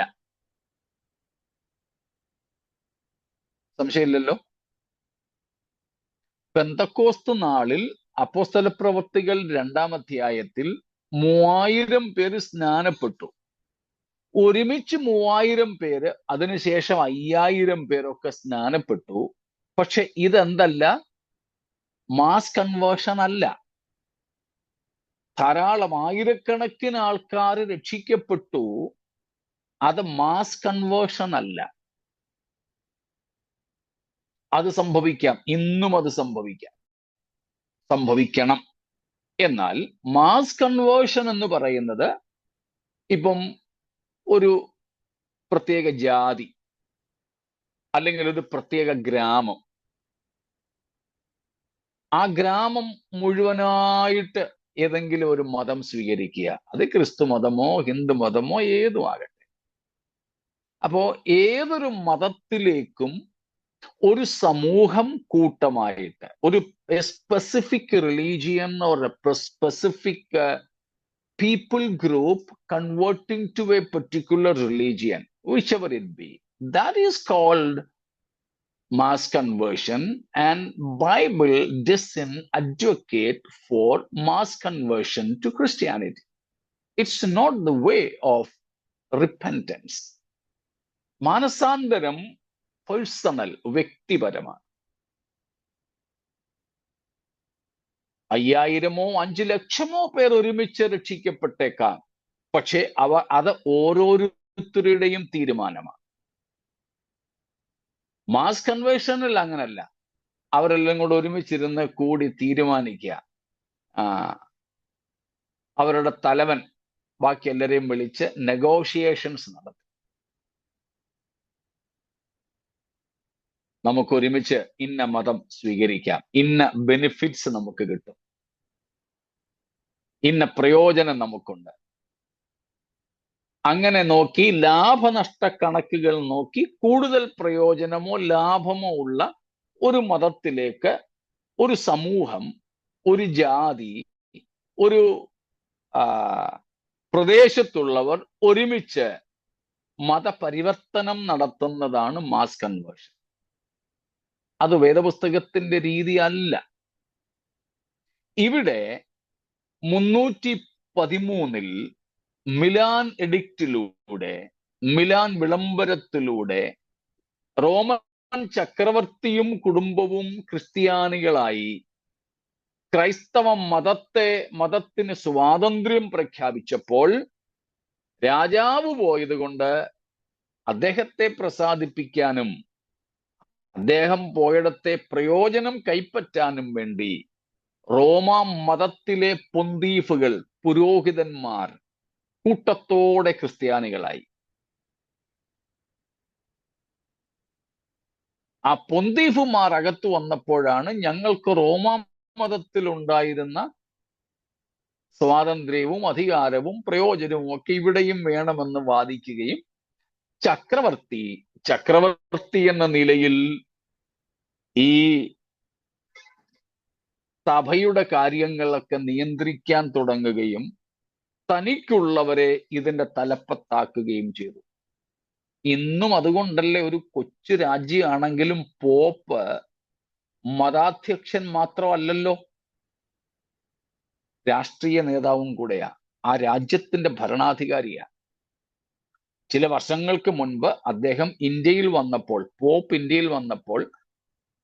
സംശയമില്ലല്ലോ. പെന്തക്കോസ്ത് നാളിൽ അപ്പോസ്തല പ്രവൃത്തികൾ 2-ാം അധ്യായത്തിൽ 3000 പേര് സ്നാനപ്പെട്ടു. ഒരുമിച്ച് 3000 പേര്, അതിനുശേഷം 5000 പേരൊക്കെ സ്നാനപ്പെട്ടു. പക്ഷെ ഇതെന്തല്ല, മാസ് കൺവേർഷൻ അല്ല. ധാരാളം ആയിരക്കണക്കിന് ആൾക്കാർ രക്ഷിക്കപ്പെട്ടു. അത് മാസ് കൺവേർഷൻ അല്ല. അത് സംഭവിക്കാം, ഇന്നും അത് സംഭവിക്കണം. എന്നാൽ മാസ് കൺവേർഷൻ എന്ന് പറയുന്നത് ഇപ്പം ഒരു പ്രത്യേക ജാതി അല്ലെങ്കിൽ ഒരു പ്രത്യേക ഗ്രാമം, ആ ഗ്രാമം മുഴുവനായിട്ട് ഏതെങ്കിലും ഒരു മതം സ്വീകരിക്കുക, അത് ക്രിസ്തു മതമോ ഹിന്ദു മതമോ ഏതും ആകട്ടെ. അപ്പോ ഏതൊരു മതത്തിലേക്കും ഒരു സമൂഹം കൂട്ടമായിട്ട്, ഒരു specific religion or specific people group converting to a particular religion, whichever it be, that is called mass conversion, and Bible doesn't advocate for mass conversion to Christianity. It's not the way of repentance. മാനസാന്തരം personal, വ്യക്തിപരമാണ്. 5000-ഓ 5 ലക്ഷമോ പേർ ഒരുമിച്ച് രക്ഷിക്കപ്പെട്ടേക്കാം. പക്ഷെ അത് ഓരോരുത്തരുടെയും തീരുമാനമാണ്. Mass കൺവേർഷനിൽ അങ്ങനല്ല. അവരെല്ലാം കൂടെ ഒരുമിച്ചിരുന്ന് കൂടി തീരുമാനിക്കുക. അവരുടെ തലവൻ ബാക്കി എല്ലാവരെയും വിളിച്ച് നെഗോഷിയേഷൻസ് നടത്തും. നമുക്ക് ഒരുമിച്ച് ഇന്ന മതം സ്വീകരിക്കാം, ഇന്ന ബെനിഫിറ്റ്സ് നമുക്ക് കിട്ടും, ഇന്ന പ്രയോജനം നമുക്കുണ്ട്. അങ്ങനെ നോക്കി ലാഭനഷ്ട കണക്കുകൾ നോക്കി കൂടുതൽ പ്രയോജനമോ ലാഭമോ ഉള്ള ഒരു മതത്തിലേക്ക് ഒരു സമൂഹം, ഒരു ജാതി, ഒരു പ്രദേശത്തുള്ളവർ ഒരുമിച്ച് മതപരിവർത്തനം നടത്തുന്നതാണ് മാസ് കൺവേർഷൻ. അത് വേദപുസ്തകത്തിന്റെ രീതി അല്ല. ഇവിടെ 313 മിലാൻ എഡിക്റ്റിലൂടെ, മിലാൻ വിളംബരത്തിലൂടെ റോമൻ ചക്രവർത്തിയും കുടുംബവും ക്രിസ്ത്യാനികളായി ക്രൈസ്തവ മതത്തിന് സ്വാതന്ത്ര്യം പ്രഖ്യാപിച്ചപ്പോൾ രാജാവ് പോയത് കൊണ്ട് അദ്ദേഹത്തെ പ്രസാദിപ്പിക്കാനും അദ്ദേഹം പോയിടത്തെ പ്രയോജനം കൈപ്പറ്റാനും വേണ്ടി റോമാ മതത്തിലെ പൊന്തീഫുകൾ, പുരോഹിതന്മാർ കൂട്ടത്തോടെ ക്രിസ്ത്യാനികളായി. ആ പൊന്തീഫുമാർ അകത്തു വന്നപ്പോഴാണ് ഞങ്ങൾക്ക് റോമാ മതത്തിൽ ഉണ്ടായിരുന്ന സ്വാതന്ത്ര്യവും അധികാരവും പ്രയോജനവും ഒക്കെ ഇവിടെയും വേണമെന്ന് വാദിക്കുകയും ചക്രവർത്തി എന്ന നിലയിൽ ഈ സഭയുടെ കാര്യങ്ങളൊക്കെ നിയന്ത്രിക്കാൻ തുടങ്ങുകയും തനിക്കുള്ളവരെ ഇതിന്റെ തലപ്പത്താക്കുകയും ചെയ്തു. ഇന്നും അതുകൊണ്ടല്ലേ ഒരു കൊച്ചു രാജ്യമാണെങ്കിലും പോപ്പ് മതാധ്യക്ഷൻ മാത്രമല്ലല്ലോ, രാഷ്ട്രീയ നേതാവും കൂടെയാ, ആ രാജ്യത്തിന്റെ ഭരണാധികാരിയാ. ചില വർഷങ്ങൾക്ക് മുൻപ് അദ്ദേഹം ഇന്ത്യയിൽ വന്നപ്പോൾ, പോപ്പ് ഇന്ത്യയിൽ വന്നപ്പോൾ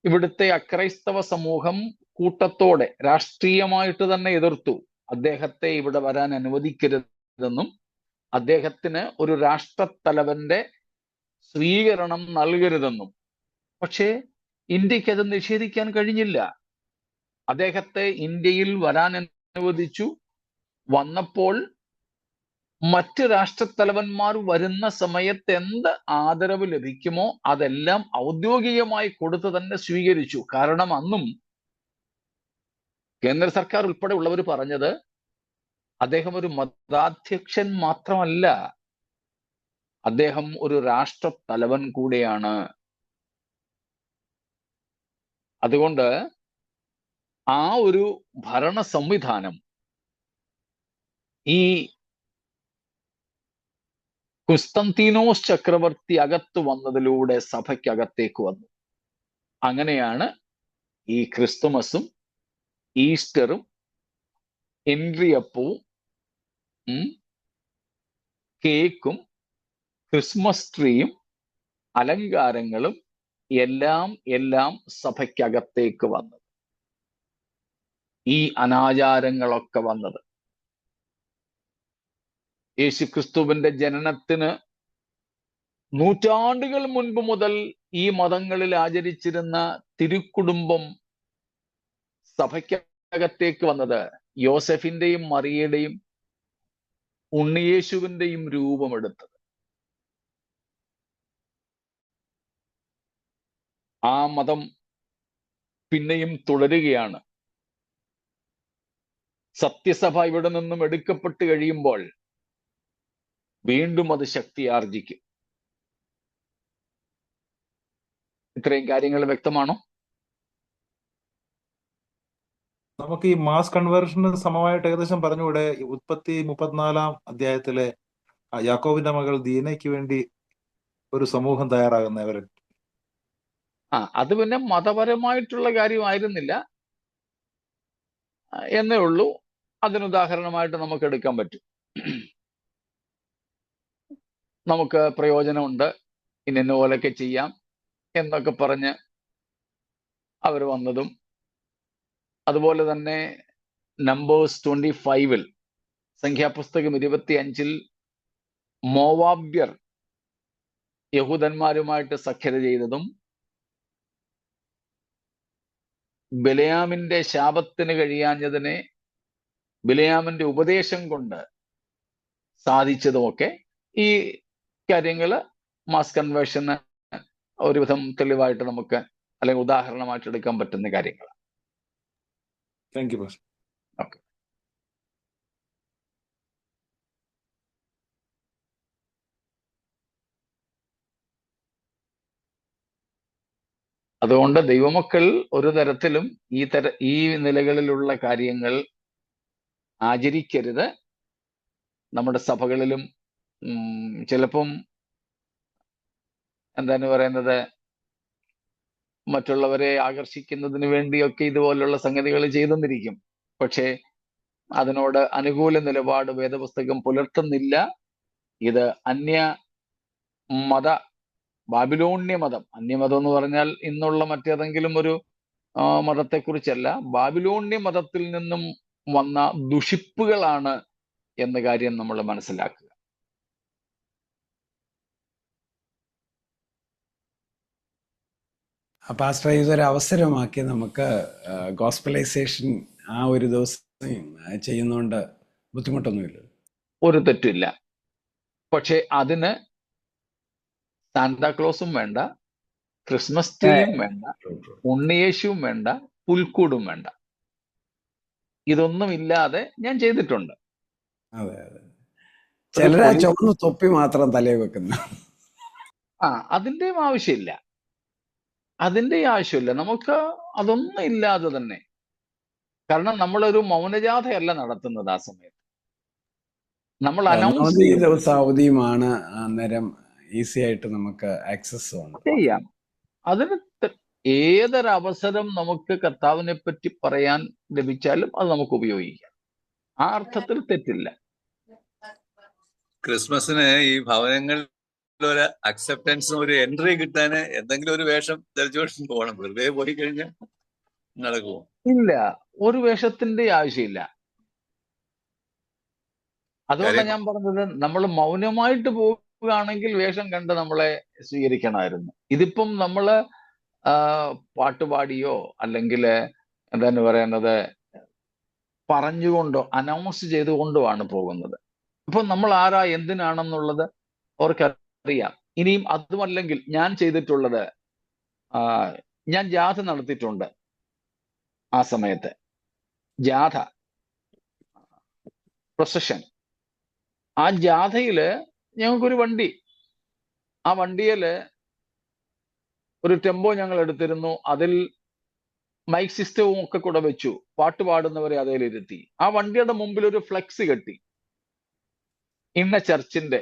ഇവിടുത്തെ അക്രൈസ്തവ സമൂഹം കൂട്ടത്തോടെ രാഷ്ട്രീയമായിട്ട് തന്നെ എതിർത്തു. അദ്ദേഹത്തെ ഇവിടെ വരാൻ അനുവദിക്കരുതെന്നും അദ്ദേഹത്തിന് ഒരു രാഷ്ട്രത്തലവന്റെ സ്വീകരണം നൽകരുതെന്നും. പക്ഷേ ഇന്ത്യക്ക് അത് നിഷേധിക്കാൻ കഴിഞ്ഞില്ല. അദ്ദേഹത്തെ ഇന്ത്യയിൽ വരാൻ അനുവദിച്ചു. വന്നപ്പോൾ മറ്റ് രാഷ്ട്രത്തലവന്മാർ വരുന്ന സമയത്ത് എന്ത് ആദരവ് ലഭിക്കുമോ അതെല്ലാം ഔദ്യോഗികമായി കൊടുത്തു തന്നെ സ്വീകരിച്ചു. കാരണം അന്നും കേന്ദ്ര സർക്കാർ ഉൾപ്പെടെ ഉള്ളവർ പറഞ്ഞത് അദ്ദേഹം ഒരു മതാധ്യക്ഷൻ മാത്രമല്ല, അദ്ദേഹം ഒരു രാഷ്ട്രത്തലവൻ കൂടെയാണ്. അതുകൊണ്ട് ആ ഒരു ഭരണ സംവിധാനം ഈ കുസ്തന്തീനോസ് ചക്രവർത്തി അകത്ത് വന്നതിലൂടെ സഭയ്ക്കകത്തേക്ക് വന്നു. അങ്ങനെയാണ് ഈ ക്രിസ്തുമസും ഈസ്റ്ററും എൻട്രിയപ്പവും കേക്കും ക്രിസ്മസ് ട്രീയും അലങ്കാരങ്ങളും എല്ലാം സഭയ്ക്കകത്തേക്ക് വന്നത്. ഈ അനാചാരങ്ങളൊക്കെ വന്നത് യേശുക്രിസ്തുവിന്റെ ജനനത്തിന് നൂറ്റാണ്ടുകൾ മുൻപ് മുതൽ ഈ മതങ്ങളിൽ ആചരിച്ചിരുന്ന തിരുക്കുടുംബം സഭയ്ക്കകത്തേക്ക് വന്നത് യോസെഫിന്റെയും മറിയയുടെയും ഉണ്ണിയേശുവിന്റെയും രൂപമെടുത്തത്. ആ മതം പിന്നെയും തുടരുകയാണ്. സത്യസഭ ഇവിടെ നിന്നും എടുക്കപ്പെട്ട് കഴിയുമ്പോൾ വീണ്ടും അത് ശക്തി ആർജിക്കും. ഇത്രയും കാര്യങ്ങൾ വ്യക്തമാണോ? നമുക്ക് ഈ മാസ് കൺവേർഷന് സമമായിട്ട് ഏകദേശം പറഞ്ഞുകൂടെ? ഉൽപ്പത്തി 34 അധ്യായത്തിലെ യാക്കോബിന്റെ മകൾ ദീനയ്ക്ക് വേണ്ടി ഒരു സമൂഹം തയ്യാറാകുന്നവർ. അത് പിന്നെ മതപരമായിട്ടുള്ള കാര്യമായിരുന്നില്ല എന്നേ ഉള്ളൂ. അതിനുദാഹരണമായിട്ട് നമുക്ക് എടുക്കാൻ പറ്റും. നമുക്ക് പ്രയോജനമുണ്ട്, ഇന്ന പോലെയൊക്കെ ചെയ്യാം എന്നൊക്കെ പറഞ്ഞ് അവർ വന്നതും, അതുപോലെ തന്നെ നമ്പേഴ്സ് 25 സംഖ്യാപുസ്തകം 25 മോവാബ്യർ യഹൂദന്മാരുമായിട്ട് സഖ്യത ചെയ്തതും ബിലയാമിന്റെ ശാപത്തിന് കഴിയാഞ്ഞതിനെ ബിലയാമിന്റെ ഉപദേശം കൊണ്ട് സാധിച്ചതുമൊക്കെ ഈ കാര്യങ്ങൾ മാസ് കൺവേർഷന് ഒരുവിധം തെളിവായിട്ട് നമുക്ക് അല്ലെങ്കിൽ ഉദാഹരണമായിട്ട് എടുക്കാൻ പറ്റുന്ന കാര്യങ്ങളാണ്. Thank you pastor. ഓക്കെ. അതുകൊണ്ട് ദൈവമക്കൾ ഒരു തരത്തിലും ഈ നിലകളിലുള്ള കാര്യങ്ങൾ ആചരിക്കരുത്. നമ്മുടെ സഭകളിലും ചിലപ്പം എന്താണ് പറയുന്നത്, മറ്റുള്ളവരെ ആകർഷിക്കുന്നതിന് വേണ്ടിയൊക്കെ ഇതുപോലുള്ള സംഗതികൾ ചെയ്തെന്നിരിക്കും. പക്ഷേ അതിനോട് അനുകൂല നിലപാട് വേദപുസ്തകം പുലർത്തുന്നില്ല. ഇത് ബാബിലോണ്യ മതം, അന്യമതം എന്ന് പറഞ്ഞാൽ ഇന്നുള്ള മറ്റേതെങ്കിലും ഒരു മതത്തെക്കുറിച്ചല്ല, ബാബിലോണ്യ മതത്തിൽ നിന്നും വന്ന ദുഷിപ്പുകളാണ് എന്ന കാര്യം നമ്മൾ മനസ്സിലാക്കുക. പാസ്റ്റർ, ഇതൊരു അവസരമാക്കി നമുക്ക് ഗോസ്പലൈസേഷൻ ആ ഒരു ദിവസം ചെയ്യുന്നതുകൊണ്ട് ബുദ്ധിമുട്ടൊന്നുമില്ല. ഒരു തെറ്റില്ല. പക്ഷെ അതിന് സാന്താക്ലോസും വേണ്ട, ക്രിസ്മസ് ട്രീയും വേണ്ട, ഉണ്ണിയേശുവും വേണ്ട, പുൽക്കൂടും വേണ്ട. ഇതൊന്നും ഇല്ലാതെ ഞാൻ ചെയ്തിട്ടുണ്ട്. അതെ അതെ. ചിലരാ ചുവന്ന തൊപ്പി മാത്രം തലയിൽ വെക്കുന്നു. അതിൻ്റെയും ആവശ്യമില്ല. നമുക്ക് അതൊന്നും ഇല്ലാതെ തന്നെ. കാരണം നമ്മളൊരു മൗനജാഥയല്ല നടത്തുന്നത് ആ സമയത്ത്. നമ്മൾ അനൗൺസ് അവധിയുമാണ്, അന്നേരം ഈസി ആയിട്ട് നമുക്ക് ആക്സസ് ചെയ്യാം. അതിന് ഏതൊരവസരം നമുക്ക് കർത്താവിനെ പറ്റി പറയാൻ ലഭിച്ചാലും അത് നമുക്ക് ഉപയോഗിക്കാം. ആ അർത്ഥത്തിൽ തെറ്റില്ല. ക്രിസ്മസിന് ഈ ഭവനങ്ങളിൽ ഒരു അക്സെപ്റ്റൻസും ഒരു എൻട്രി കിട്ടാൻ എന്തെങ്കിലും ഒരു വേഷം ധരിച്ചുകൊണ്ട് പോകണം. വെറുതെ പോയി കഴിഞ്ഞാൽ നടക്കുമോ? ഇല്ല, ഒരു വേഷത്തിന്റെ ആവശ്യമില്ല. അതുകൊണ്ടാണ് ഞാൻ പറഞ്ഞത്, നമ്മൾ മൗനമായിട്ട് പോവുകയാണെങ്കിൽ വേഷം കണ്ട് നമ്മളെ സ്വീകരിക്കണമായിരുന്നു. ഇതിപ്പം നമ്മള് പാട്ടുപാടിയോ അല്ലെങ്കിൽ എന്താണ് പറയുന്നത് പറഞ്ഞുകൊണ്ടോ അനൗൺസ് ചെയ്തുകൊണ്ടോ പോകുന്നത്. ഇപ്പൊ നമ്മൾ ആരാ എന്തിനാണെന്നുള്ളത് അവർക്കറിയാം. ഇനിയും അതുമല്ലെങ്കിൽ ഞാൻ ചെയ്തിട്ടുള്ളത്, ഞാൻ ജാഥ നടത്തിയിട്ടുണ്ട്. ആ സമയത്ത് ജാഥ പ്രൊസഷൻ, ആ ജാഥയില് ഞങ്ങൾക്കൊരു വണ്ടി, ആ വണ്ടിയില് ഒരു ടെമ്പോ ഞങ്ങൾ എടുത്തിരുന്നു. അതിൽ മൈക്ക് സിസ്റ്റവും ഒക്കെ കൂടെ വെച്ചു. പാട്ട് പാടുന്നവരെ അതിലിരുത്തി. ആ വണ്ടിയുടെ മുമ്പിൽ ഒരു ഫ്ലെക്സ് കെട്ടി, ഇന്ന ചർച്ചിന്റെ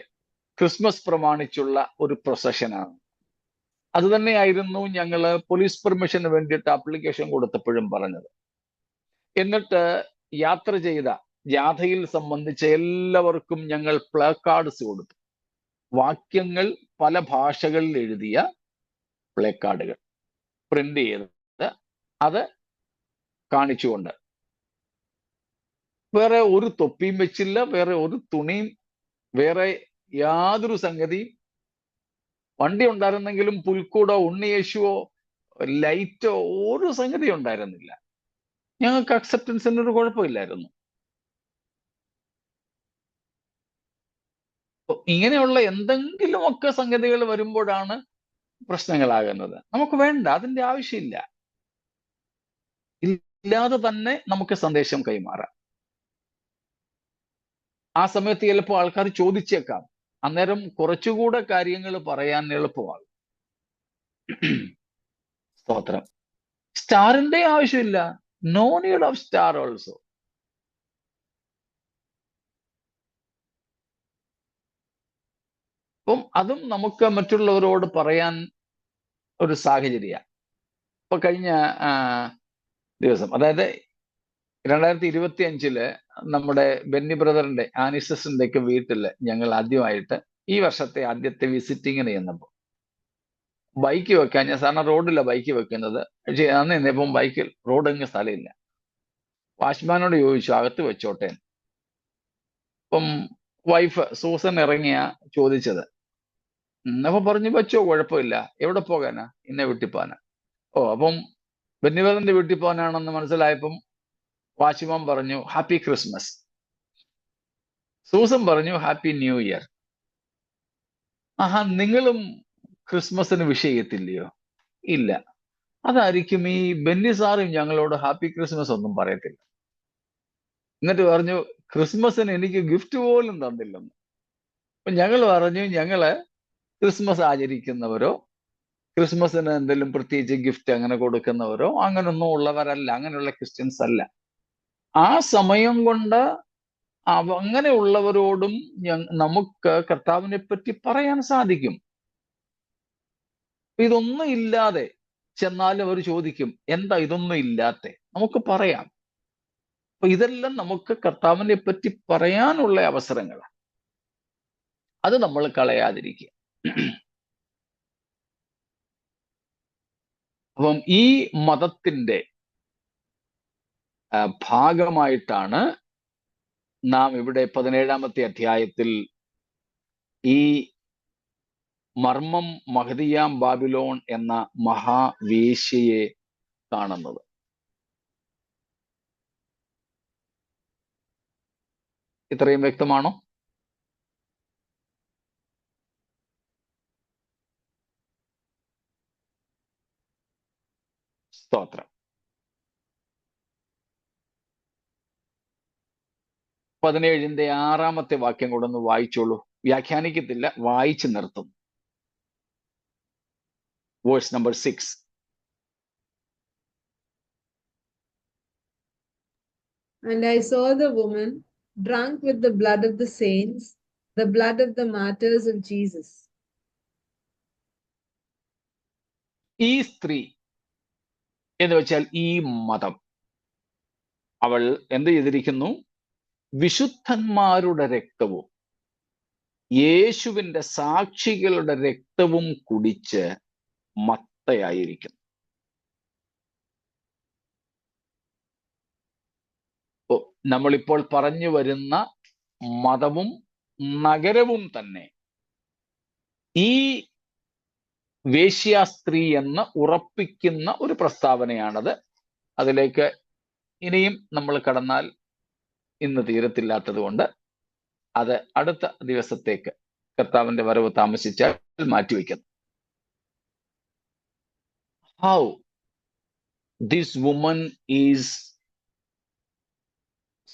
ക്രിസ്മസ് പ്രമാണിച്ചുള്ള ഒരു പ്രൊസഷനാണ്. അത് തന്നെയായിരുന്നു ഞങ്ങൾ പോലീസ് പെർമിഷന് വേണ്ടിയിട്ട് ആപ്ലിക്കേഷൻ കൊടുത്തപ്പോഴും പറഞ്ഞത്. എന്നിട്ട് യാത്ര ചെയ്ത ജാഥയിൽ സംബന്ധിച്ച എല്ലാവർക്കും ഞങ്ങൾ പ്ലക്കാർഡ്സ് കൊടുത്തു. വാക്യങ്ങൾ പല ഭാഷകളിൽ എഴുതിയ പ്ലേ കാർഡുകൾ പ്രിന്റ് ചെയ്ത് അത് കാണിച്ചുകൊണ്ട്, വേറെ ഒരു തൊപ്പിയും വെച്ചില്ല, വേറെ ഒരു തുണിയും, വേറെ യാതൊരു സംഗതിയും. വണ്ടി ഉണ്ടായിരുന്നെങ്കിലും പുൽക്കൂടോ ഉണ്ണിയേശുവോ ലൈറ്റോ ഒരു സംഗതി ഉണ്ടായിരുന്നില്ല. ഞങ്ങൾക്ക് അക്സെപ്റ്റൻസിന് ഒരു കുഴപ്പമില്ലായിരുന്നു. ഇങ്ങനെയുള്ള എന്തെങ്കിലുമൊക്കെ സംഗതികൾ വരുമ്പോഴാണ് പ്രശ്നങ്ങളാകുന്നത്. നമുക്ക് വേണ്ട, അതിന്റെ ആവശ്യമില്ല. ഇല്ലാതെ തന്നെ നമുക്ക് സന്ദേശം കൈമാറാം. ആ സമയത്ത് ചിലപ്പോൾ ആൾക്കാർ ചോദിച്ചേക്കാം, അന്നേരം കുറച്ചുകൂടെ കാര്യങ്ങൾ പറയാൻ എളുപ്പമാകും. സ്തോത്രം. സ്റ്റാറിന്റെ ആവശ്യമില്ല. No need of star also. അപ്പം അതും നമുക്ക് മറ്റുള്ളവരോട് പറയാൻ ഒരു സാഹചര്യമാണ്. ഇപ്പൊ കഴിഞ്ഞ ദിവസം, അതായത് 2025 നമ്മുടെ ബെന്നി ബ്രദറിന്റെ ആനിസസിന്റെ ഒക്കെ വീട്ടില് ഞങ്ങൾ ആദ്യമായിട്ട് ഈ വർഷത്തെ ആദ്യത്തെ വിസിറ്റിങ്ങിന് ചെന്നപ്പോൾ ബൈക്ക് വെക്കാൻ, ഞാൻ സാധാരണ റോഡിലാണ് ബൈക്ക് വെക്കുന്നത്, പക്ഷേ അന്ന് ചെന്നപ്പം ബൈക്കിൽ റോഡെങ്ങ് സ്ഥലമില്ല. വാച്ച്മാനോട് ചോദിച്ചു അകത്ത് വെച്ചോട്ടെ. അപ്പം വൈഫ് സൂസൻ ഇറങ്ങിയ ചോദിച്ചത്. അപ്പൊ പറഞ്ഞു വെച്ചോ, കുഴപ്പമില്ല. എവിടെ പോകാനാ? ഇന്ന വീട്ടിൽ പോകാനാ. ഓ, അപ്പം ബെന്നിബ്രദറിന്റെ വീട്ടിൽ പോകാനാണെന്ന് മനസ്സിലായപ്പം വാച്ച്മാൻ പറഞ്ഞു ഹാപ്പി ക്രിസ്മസ്. സൂസൻ പറഞ്ഞു ഹാപ്പി ന്യൂ ഇയർ. ആഹാ, നിങ്ങളും ക്രിസ്മസിന് വിഷയത്തില്ലയോ? ഇല്ല. അതായിരിക്കും ഈ ബെന്നി സാറും ഞങ്ങളോട് ഹാപ്പി ക്രിസ്മസ് ഒന്നും പറയത്തില്ല. എന്നിട്ട് പറഞ്ഞു ക്രിസ്മസിന് എനിക്ക് ഗിഫ്റ്റ് പോലും തന്നില്ലെന്ന്. അപ്പൊ ഞങ്ങൾ പറഞ്ഞു ഞങ്ങള് ക്രിസ്മസ് ആചരിക്കുന്നവരോ ക്രിസ്മസിന് എന്തെങ്കിലും പ്രത്യേകിച്ച് ഗിഫ്റ്റ് അങ്ങനെ കൊടുക്കുന്നവരോ അങ്ങനൊന്നും ഉള്ളവരല്ല, അങ്ങനെയുള്ള ക്രിസ്ത്യൻസ് അല്ല. ആ സമയം കൊണ്ട് അങ്ങനെയുള്ളവരോടും നമുക്ക് കർത്താവിനെ പറ്റി പറയാൻ സാധിക്കും. ഇതൊന്നും ഇല്ലാതെ ചെന്നാലും അവർ ചോദിക്കും എന്താ ഇതൊന്നും ഇല്ലാത്ത, നമുക്ക് പറയാം. അപ്പൊ ഇതെല്ലാം നമുക്ക് കർത്താവിനെ പറ്റി പറയാനുള്ള അവസരങ്ങളാണ്. അത് നമ്മൾ കളയാതിരിക്കുക. അപ്പം ഈ മതത്തിന്റെ ഭാഗമായിട്ടാണ് നാം ഇവിടെ 17-ാമത്തെ അധ്യായത്തിൽ ഈ മർമ്മം മഹദിയാം ബാബിലോൺ എന്ന മഹാവേശ്യയെ കാണുന്നത്. ഇത്രയും വ്യക്തമാണോ? സ്തോത്രം. 17-ന്റെ 6-ാമത്തെ വാക്യം കൂടെ ഒന്ന് വായിച്ചോളൂ. വ്യാഖ്യാനിക്കത്തില്ല, വായിച്ചു നിർത്തും. Verse number 6. And I saw the woman drunk with the blood of the saints, the blood of the martyrs of Jesus. ഈ സ്ത്രീ എന്ന് വെച്ചാൽ ഈ മതം, അവൾ എന്ത് ചെയ്തിരിക്കുന്നു? വിശുദ്ധന്മാരുടെ രക്തവും യേശുവിന്റെ സാക്ഷികളുടെ രക്തവും കുടിച്ച് മത്തയായിരിക്കുന്നു. നമ്മളിപ്പോൾ പറഞ്ഞു വരുന്ന മതവും നഗരവും തന്നെ ഈ വേശ്യാസ്ത്രീ എന്ന് ഉറപ്പിക്കുന്ന ഒരു പ്രസ്താവനയാണത്. അതിലേക്ക് ഇനിയും നമ്മൾ കടന്നാൽ ഇന്ന് തീരത്തില്ലാത്തത് കൊണ്ട് അത് അടുത്ത ദിവസത്തേക്ക് കർത്താവിന്റെ വരവ് താമസിച്ചാൽ മാറ്റിവെക്കുന്നു. How this woman is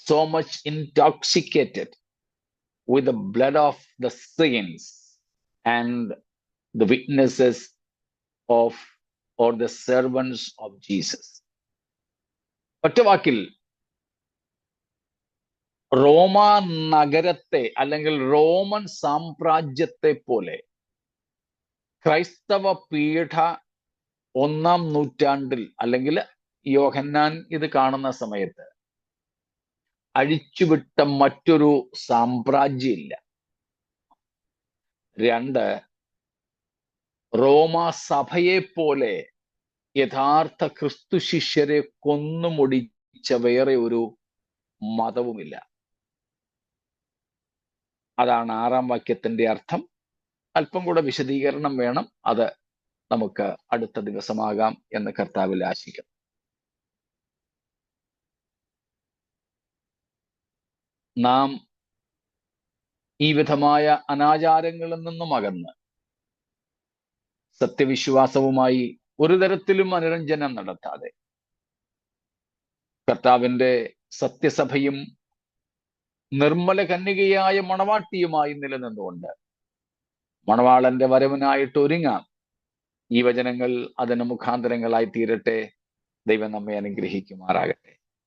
so much intoxicated with the blood of the saints and the witnesses of or the servants of Jesus. ഒറ്റ വാക്കിൽ റോമ നഗരത്തെ അല്ലെങ്കിൽ റോമൻ സാമ്രാജ്യത്തെ പോലെ ക്രൈസ്തവ പീഠ 1-ാം നൂറ്റാണ്ടിൽ അല്ലെങ്കിൽ യോഹന്നാൻ ഇത് കാണുന്ന സമയത്ത് അഴിച്ചുവിട്ട മറ്റൊരു സാമ്രാജ്യമില്ല. 2, റോമാസഭയെ പോലെ യഥാർത്ഥ ക്രിസ്തു ശിഷ്യരെ കൊന്നുമുടിച്ച വേറെ ഒരു മതവുമില്ല. അതാണ് 6-ാം വാക്യത്തിന്റെ അർത്ഥം. അല്പം കൂടെ വിശദീകരണം വേണം. അത് നമുക്ക് അടുത്ത ദിവസമാകാം എന്ന് കർത്താവിൽ ആശിക്കുന്നു. നാം ഈ വിധമായ അനാചാരങ്ങളിൽ നിന്നും അകന്ന് സത്യവിശ്വാസവുമായി ഒരു തരത്തിലും അനുരഞ്ജനം നടത്താതെ കർത്താവിന്റെ സത്യസഭയും നിർമ്മല കന്യകയായ മണവാട്ടിയുമായി നിലനിന്നുകൊണ്ട് മണവാളന്റെ വരവിനായിട്ട് ഒരുങ്ങാം. ഈ വചനങ്ങൾ അതിന് മുഖാന്തരങ്ങളായി തീരട്ടെ. ദൈവം നമ്മെ അനുഗ്രഹിക്കുമാറാകട്ടെ.